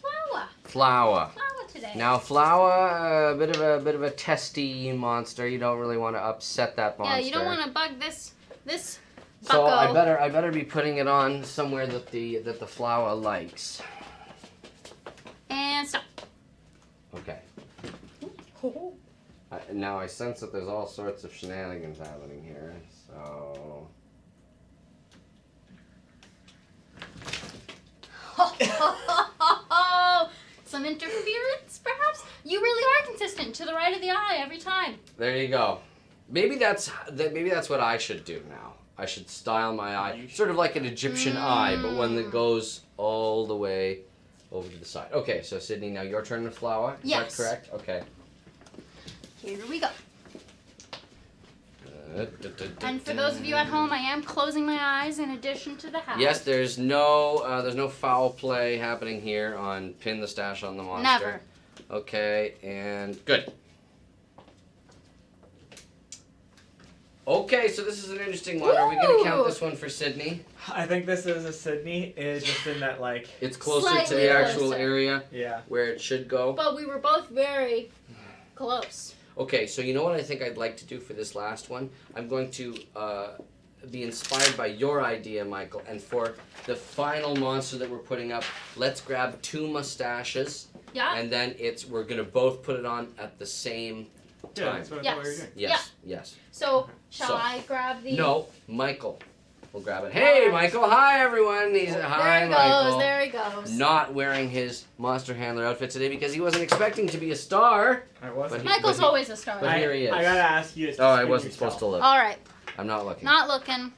B: Flower.
A: Flower.
B: Flower today.
A: Now, Flower, a bit of a testy monster. You don't really want to upset that monster.
B: Yeah, you don't want to bug this
A: So
B: bucko.
A: I better be putting it on somewhere that the Flower likes.
B: And stop.
A: Okay. Now I sense that there's all sorts of shenanigans happening here. So
B: Some interference, perhaps? You really are consistent to the right of the eye every time.
A: there you go. Maybe that's what I should do now. I should style my eye, sort of like an Egyptian eye, but one that goes all the way over to the side. Okay, so Sydney, now your turn to Flower. Is
B: Yes.
A: that correct? Okay.
B: Here we go. And for those of you at home, I am closing my eyes in addition to the hat.
A: Yes, there's no foul play happening here on pin the stash on the monster.
B: Never.
A: Okay, and good. Okay, so this is an interesting one. Are we going to count this one for Sydney?
C: I think this is a Sydney. It's just in that, like,
A: It's closer to
B: Slightly
A: the actual
B: closer.
A: area
C: yeah.
A: where it should go.
B: But we were both very close.
A: Okay, so you know what I think I'd like to do for this last one? I'm going to be inspired by your idea, Michael, and for the final monster that we're putting up, let's grab 2 mustaches,
B: Yeah?
A: and then we're going to both put it on at the same
C: Yeah,
A: time.
C: that's what I thought we were
B: Yes.
C: doing.
A: Yes, yes.
B: So, shall
A: So-
B: I grab the...
A: No, Michael We'll grab it. Hey, Michael. Hi, everyone. He's hi,
B: There he
A: Michael.
B: goes. There he goes.
A: Not wearing his Monster Handler outfit today because he wasn't expecting to be a star.
C: I wasn't.
B: Michael's always a star.
A: But here he is.
C: I gotta ask you.
A: Oh, I wasn't supposed to look.
B: All right.
A: I'm not looking.
B: Not looking.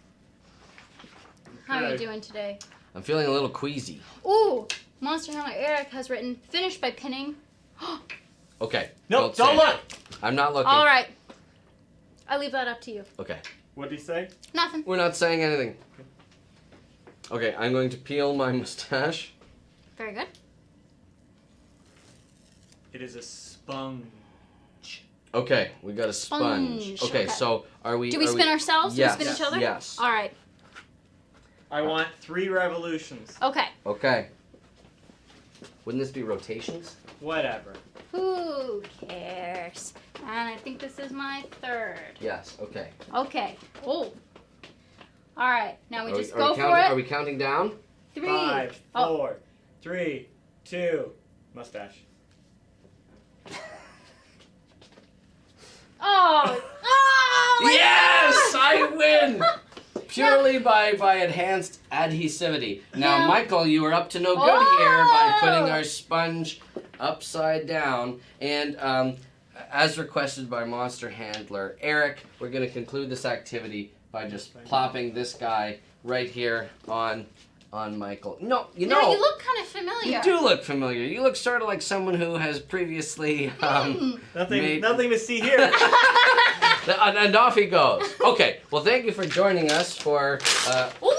B: How are you
C: Good.
B: doing today?
A: I'm feeling a little queasy.
B: Ooh, Monster Handler Eric has written, finished by pinning.
A: Okay.
C: Nope,
A: say
C: don't
A: it.
C: look.
A: I'm not looking.
B: All right. I leave that up to you.
A: Okay.
C: What'd he say?
B: Nothing.
A: We're not saying anything. Okay, I'm going to peel my mustache.
B: Very good.
C: It is a sponge.
A: Okay, we got a sponge.
B: Sponge,
A: Okay,
B: okay.
A: so are we?
B: Do we
A: are
B: spin ourselves?
A: Yes.
B: Do we spin each other?
A: Yes.
B: All right.
C: I want 3 revolutions.
B: Okay.
A: Okay. Wouldn't this be rotations?
C: Whatever.
B: Who cares? And I think this is my third.
A: Yes. Okay.
B: Okay. Oh. All right. Now we just
A: are
B: go
A: we
B: for
A: counting,
B: it.
A: Are we counting down?
B: 3.
C: 5,
B: Oh.
C: 4, 3, 2, mustache.
B: Oh. Oh. my
A: Yes,
B: God.
A: I win. Purely by enhanced adhesivity. Now,
B: Yeah.
A: Michael, you were up to no good here by putting
B: Oh.
A: our sponge upside down. And as requested by Monster Handler Eric, we're going to conclude this activity by just plopping this guy right here on Michael. No, you know.
B: No, you look kind of familiar.
A: You do look familiar. You look sort of like someone who has previously made-
C: Nothing to see here.
A: and off he goes. Okay, well, thank you for joining us for
B: Ooh.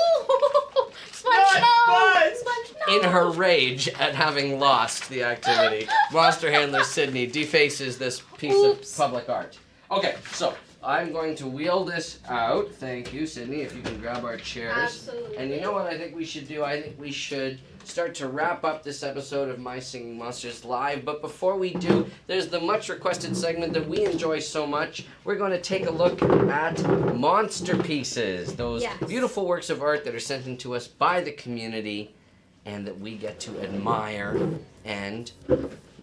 B: Sponge, no.
C: Sponge.
B: Sponge, no.
A: in her rage at having lost the activity. Monster Handler Sydney defaces this piece
B: Oops.
A: of public art. Okay, so I'm going to wheel this out. Thank you, Sydney. If you can grab our chairs.
B: Absolutely.
A: And you know what I think we should do? I think we should start to wrap up this episode of My Singing Monsters Live. But before we do, there's the much requested segment that we enjoy so much. We're going to take a look at monster pieces. Those
B: Yes.
A: beautiful works of art that are sent in to us by the community and that we get to admire and,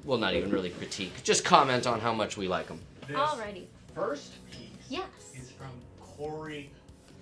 A: well, not even really critique. Just comment on how much we like them.
C: This
B: Alrighty.
C: first piece
B: Yes.
C: is from Corey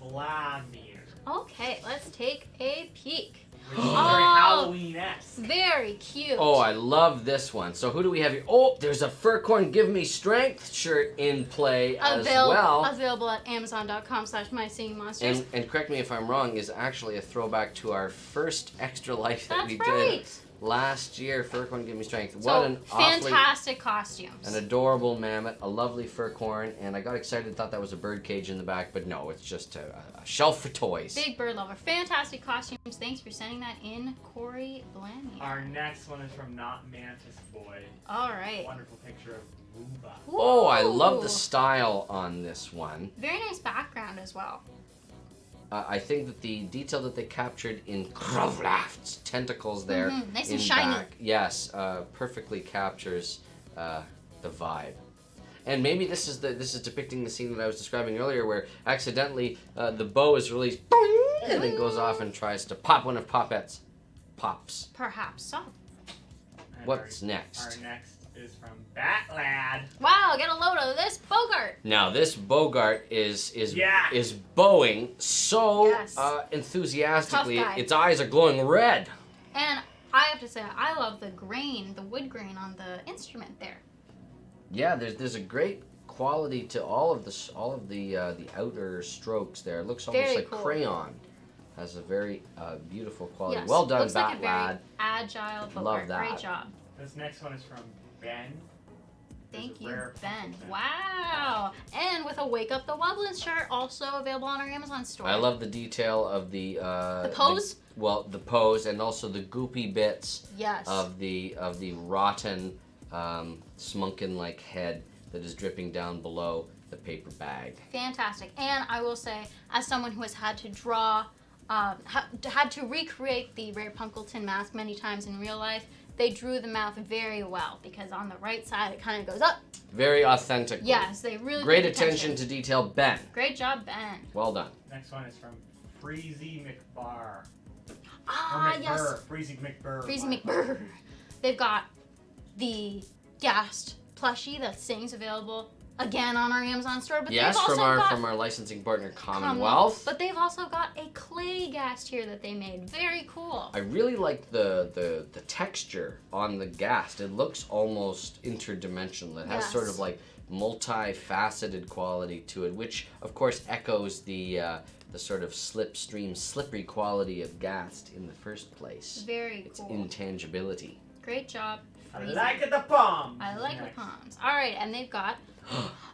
C: Vladimir,
B: Okay, let's take a peek.
C: which is very
B: Oh.
C: Halloween-esque.
B: Very cute.
A: Oh, I love this one. So who do we have here? Oh, there's a Furcorn Give Me Strength shirt in play as well.
B: Available at amazon.com/mysingingmonsters.
A: And correct me if I'm wrong, is actually a throwback to our first Extra Life that
B: That's
A: we
B: right.
A: did last year. Furcorn Give Me Strength.
B: So,
A: What an awfully,
B: fantastic costumes.
A: an adorable mammoth, a lovely furcorn, and I got excited, thought that was a bird cage in the back, but no, it's just a shelf for toys.
B: Big bird lover. Fantastic costumes. Thanks for sending that in, Corey Blaney.
C: Our next one is from Not Mantis Boy.
B: All right.
C: Wonderful picture of Wooba.
A: Oh, I love the
B: Ooh.
A: style on this one.
B: Very nice background as well.
A: I think that the detail that they captured in Krovlaft's tentacles there,
B: Nice
A: in
B: and shiny.
A: back, yes, perfectly captures the vibe. And maybe this is depicting the scene that I was describing earlier, where accidentally the bow is released, and it goes off and tries to pop one of Popette's pops.
B: Perhaps so.
C: And
A: What's
C: our
A: next?
C: next is from Bat Lad.
B: Wow, get a load of this Bogart.
A: Now this Bogart is
C: Yes.
A: bowing so
B: Yes.
A: enthusiastically,
B: Tough guy.
A: its eyes are glowing red.
B: And I have to say, I love the grain, the wood grain on the instrument there.
A: Yeah, there's a great quality to all of the outer strokes there. It looks almost
B: Very
A: like
B: cool.
A: crayon. Has a very beautiful quality.
B: Yes.
A: Well done,
B: Looks like
A: Bat
B: a very
A: Lad.
B: agile Bogart.
A: Love that.
B: Great job.
C: This next one is from Ben.
B: Thank
C: There's a
B: you,
C: rare
B: Ben.
C: Pokemon.
B: Wow. And with a Wake Up the Wublins shirt, also available on our Amazon store.
A: I love the detail of the
B: pose?
A: the pose and also the goopy bits
B: Yes.
A: of the rotten smunkin-like head that is dripping down below the paper bag.
B: Fantastic. And I will say, as someone who has had to draw, had to recreate the Rare Punkleton mask many times in real life, they drew the mouth very well because on the right side it kind of goes up.
A: Very authentic.
B: Yes, they really
A: Great
B: paid
A: attention to detail, Ben.
B: Great job, Ben.
A: Well done.
C: Next one is from FREEZY McBarr.
B: Ah,
C: Or
B: yes.
C: McBurr. FREEZY McBurr.
B: FREEZY McBRRR. They've got the gassed plushie that sings available again on our Amazon store. But
A: Yes,
B: they've also got
A: from our licensing partner Commonwealth.
B: But they've also got a clay ghast here that they made. Very cool.
A: I really like the texture on the ghast. It looks almost interdimensional. It has
B: Yes.
A: sort of like multifaceted quality to it, which of course echoes the sort of slipstream, slippery quality of ghast in the first place.
B: Very
A: Its
B: cool.
A: intangibility.
B: Great job.
C: I
B: FREEZY.
C: like the POMS.
B: I like the
C: Next.
B: POMS. All right, and they've got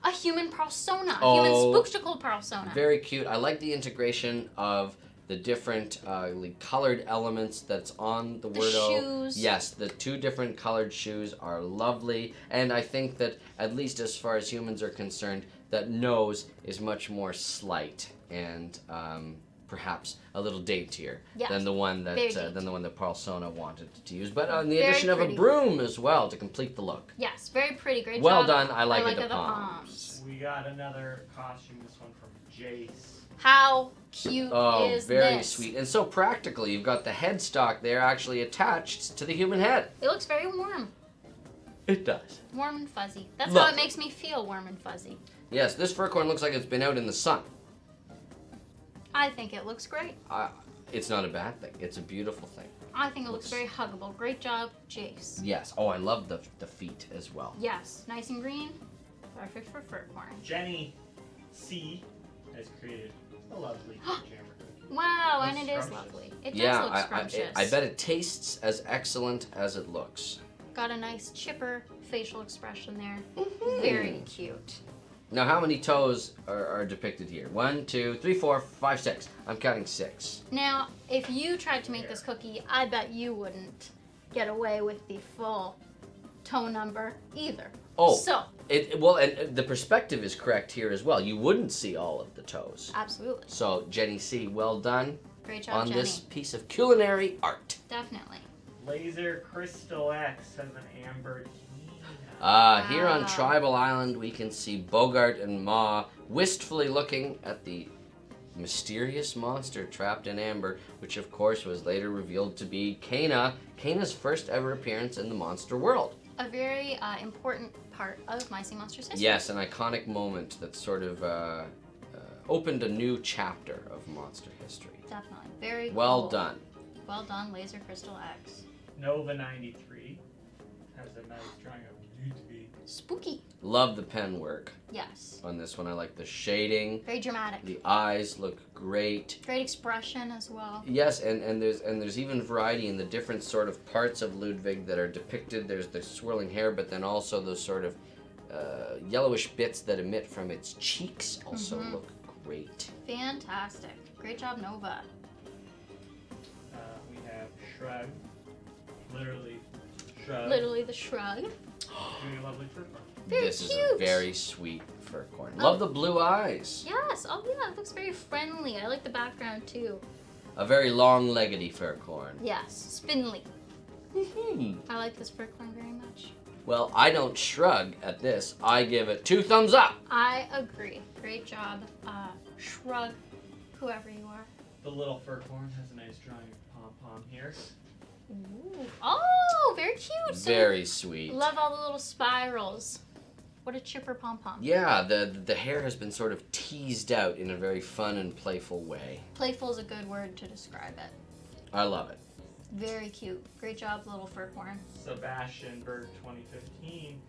B: a human persona, a
A: Oh.
B: human spooktical persona.
A: Very cute. I like the integration of the different colored elements that's on the
B: The
A: Wordo.
B: shoes.
A: Yes, the two different colored shoes are lovely, and I think that at least as far as humans are concerned, that nose is much more slight and perhaps a little daintier
B: Yes.
A: than the one
B: Very
A: that
B: dainty.
A: Persona wanted to use. But on the
B: Very
A: addition of a
B: pretty.
A: broom as well to complete the look.
B: Yes, very pretty. Great
A: Well
B: job.
A: done. I like it,
B: the
A: the POMS.
C: We got another costume. This one from Jace.
B: How cute
A: Oh,
B: is
A: very
B: this?
A: sweet. And so practical. You've got the headstock there actually attached to the human head.
B: It looks very warm.
A: It does.
B: Warm and fuzzy. That's how it
A: Lovely.
B: makes me feel, warm and fuzzy.
A: Yes, this fur corn looks like it's been out in the sun.
B: I think it looks great.
A: It's not a bad thing. It's a beautiful thing.
B: I think it looks very huggable. Great job, Jace.
A: Yes. Oh, I love the feet as well.
B: Yes, nice and green. Perfect for fur corn.
C: Jenny C has created a lovely pajama cookie.
B: Wow, and
C: Looks
B: it is
C: scrumptious.
B: lovely. It
A: Yeah,
B: does look scrumptious.
A: I bet it tastes as excellent as it looks.
B: Got a nice chipper facial expression there.
A: Mm-hmm.
B: Very cute.
A: Now, how many toes are depicted here? 1, 2, 3, 4, 5, 6. I'm counting 6.
B: Now, if you tried to make this cookie, I bet you wouldn't get away with the full toe number either.
A: Oh.
B: So,
A: And the perspective is correct here as well. You wouldn't see all of the toes.
B: absolutely.
A: So, Jenny C, well done
B: Great job,
A: on
B: Jenny.
A: this piece of culinary art.
B: Definitely.
C: Laser Crystal X has an amber Tina.
A: Here on
B: Wow.
A: Tribal Island, we can see Bogart and Ma wistfully looking at the mysterious monster trapped in amber, which of course was later revealed to be Kana's first ever appearance in the monster world.
B: A very important part of My Sea Monsters history.
A: Yes, an iconic moment that sort of opened a new chapter of monster history.
B: Definitely. Very
A: Well
B: cool.
A: done.
B: Well done, Laser Crystal X.
C: Nova 93 has a nice drawing of Ludwig.
B: Spooky.
A: Love the pen work
B: Yes.
A: on this one. I like the shading.
B: Very dramatic.
A: The eyes look great.
B: Great expression as well.
A: Yes, and there's even variety in the different sort of parts of Ludwig that are depicted. There's the swirling hair, but then also those sort of yellowish bits that emit from its cheeks also look great.
B: Fantastic. Great job, Nova.
C: We have Shrug. Literally Shrug.
B: Literally the shrug.
C: Doing a lovely fur corn.
B: Very
A: This is a
B: cute.
A: very sweet fur corn.
B: Oh.
A: Love the blue eyes.
B: Yes. Oh yeah, it looks very friendly. I like the background too.
A: A very long-leggedy fur corn.
B: Yes. Spindly.
A: Mhm.
B: I like this fur corn very much.
A: Well, I don't shrug at this. I give it 2 thumbs up.
B: I agree. Great job, Shrug, whoever you are.
C: The little fur corn has a nice drawing of Pom Pom here.
B: Ooh. Oh, very cute. So
A: Very sweet.
B: love all the little spirals. What a chipper pom pom.
A: Yeah, the hair has been sort of teased out in a very fun and playful way.
B: Playful is a good word to describe it.
A: I love it.
B: Very cute. Great job, little fur corn.
C: Sebastian Berg 2015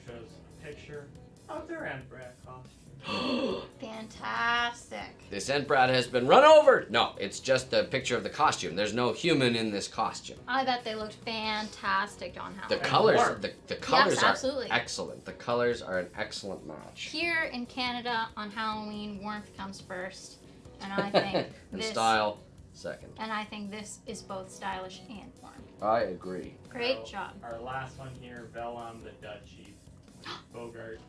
C: shows a picture of their Emperor costume.
B: Fantastic.
A: This Entbrad has been run over. No, it's just a picture of the costume. There's no human in this costume.
B: I bet they looked fantastic on
A: The
B: Halloween.
A: colors,
C: warm.
A: the colors are
B: absolutely.
A: excellent. The colors are an excellent match.
B: Here in Canada on Halloween, warmth comes first, and I think
A: and
B: this
A: style second.
B: and I think this is both stylish and warm.
A: I agree.
B: Great
C: So,
B: job.
C: Our last one here, Velum the Duchy. Bogart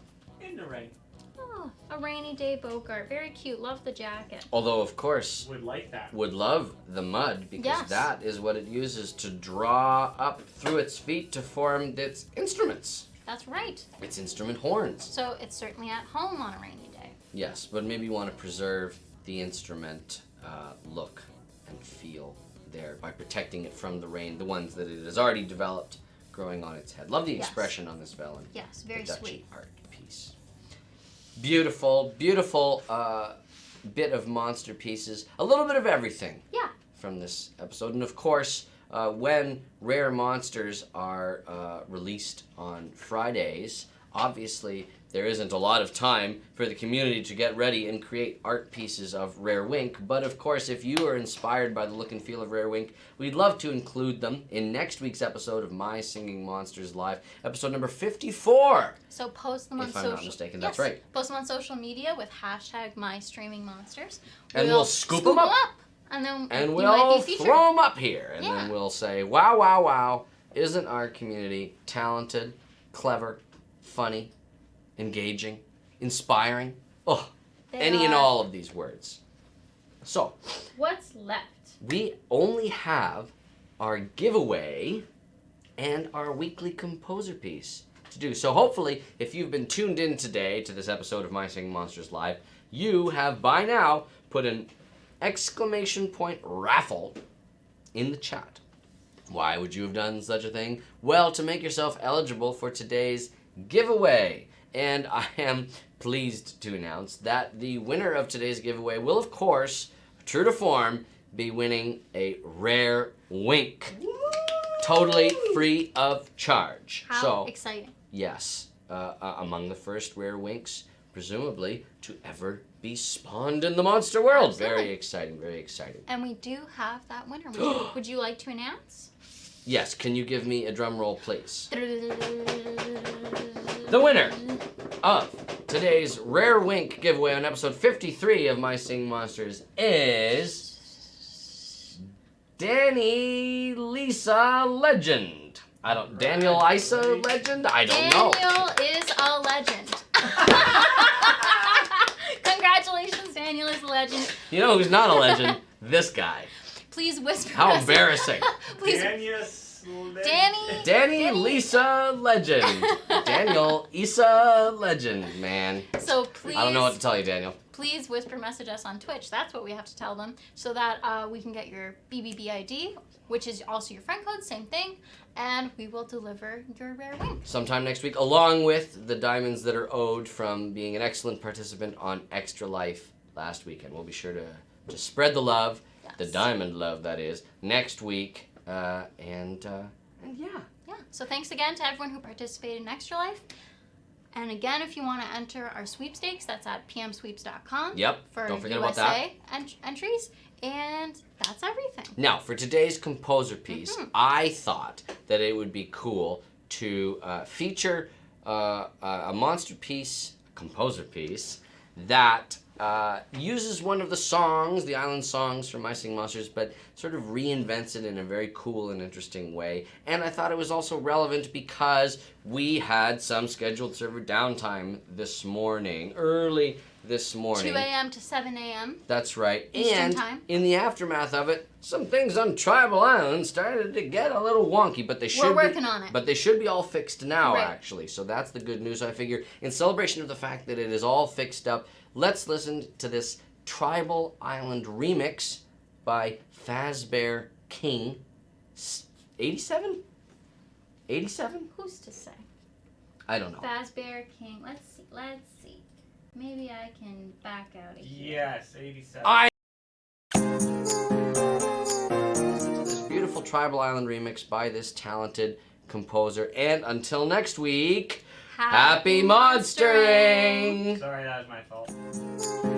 C: in the rain.
B: Oh, a rainy day Bogart. Very cute. Love the jacket.
A: Although, of course,
C: Would like that.
A: would love the mud because
B: Yes.
A: that is what it uses to draw up through its feet to form its instruments,
B: That's right.
A: its instrument horns.
B: So it's certainly at home on a rainy day.
A: Yes, but maybe you want to preserve the instrument look and feel there by protecting it from the rain, the ones that it has already developed growing on its head. Love the
B: Yes.
A: expression on this vellum.
B: Yes, very
A: the Duchy
B: sweet.
A: art piece. beautiful, beautiful bit of monster pieces. A little bit of everything.
B: Yeah.
A: From this episode. And of course, when Rare Monsters are released on Fridays, obviously there isn't a lot of time for the community to get ready and create art pieces of Rare Wynq. But of course, if you are inspired by the look and feel of Rare Wynq, we'd love to include them in next week's episode of My Singing Monsters Live, episode number 54.
B: So post them on
A: If I'm
B: social.
A: not mistaken,
B: Yes,
A: that's right.
B: Post them on social media with hashtag #MyStreamingMonsters.
A: And we'll scoop them up.
B: And then
A: And
B: you
A: we'll
B: might be featured.
A: throw them up here. And
B: Yeah.
A: then we'll say, wow, wow, wow, isn't our community talented, clever, funny, engaging, inspiring? Oh,
B: They
A: any and
B: are.
A: all of these words. So,
B: What's left?
A: we only have our giveaway and our weekly composer piece to do. So hopefully, if you've been tuned in today to this episode of My Singing Monsters Live, you have by now put an exclamation point raffle in the chat. Why would you have done such a thing? Well, to make yourself eligible for today's giveaway. And I am pleased to announce that the winner of today's giveaway will, of course, true to form, be winning a Rare Wynq. Totally free of charge.
B: How
A: So,
B: exciting.
A: yes, among the first Rare Wynqs, presumably, to ever be spawned in the monster world.
B: Absolutely.
A: Very exciting, very exciting.
B: And we do have that winner. Would you like to announce?
A: Yes, can you give me a drum roll, please?
B: The
A: winner of today's Rare Wynq giveaway on episode 53 of My Singing Monsters is Danny Lisa Legend. Daniel Isa Legend? I don't know.
B: Daniel is a legend. Congratulations, Daniel is a legend.
A: You know who's not a legend? This guy.
B: Please whisper.
A: How
B: us-
A: embarrassing.
B: Please, Danny.
A: Danny Lisa Legend. Daniel Isa Legend, man.
B: So please.
A: I don't know what to tell you, Daniel.
B: Please whisper message us on Twitch. That's what we have to tell them, so that we can get your BBB ID, which is also your friend code, same thing, and we will deliver your Rare Wynq.
A: Sometime next week, along with the diamonds that are owed from being an excellent participant on Extra Life last weekend. We'll be sure to spread the love, the
B: Yes.
A: diamond love, that is, next week. And yeah.
B: Yeah. So thanks again to everyone who participated in Extra Life. And again, if you want to enter our sweepstakes, that's at pmsweeps.com.
A: Yep,
B: For
A: don't forget
B: USA
A: about that.
B: entries. And that's everything.
A: Now, for today's composer piece,
B: Mhm.
A: I thought that it would be cool to feature a monster piece, composer piece, that uses one of the songs, the island songs from My Singing Monsters, but sort of reinvents it in a very cool and interesting way. And I thought it was also relevant because we had some scheduled server downtime this morning, early this morning.
B: 2 a.m. to 7 a.m.
A: That's right.
B: Eastern
A: And
B: time.
A: in the aftermath of it, some things on Tribal Island started to get a little wonky, but they should
B: We're working on it.
A: But they should be all fixed now,
B: Right.
A: actually. So that's the good news. I figure, in celebration of the fact that it is all fixed up, let's listen to this Tribal Island remix by Fazbear King. 87? 87?
B: Who's to say?
A: I don't know.
B: Fazbear King. Let's see. Maybe I can back out of here.
C: Yes, 87.
A: This beautiful Tribal Island remix by this talented composer. And until next week, happy monstering!
C: Sorry, that was my fault.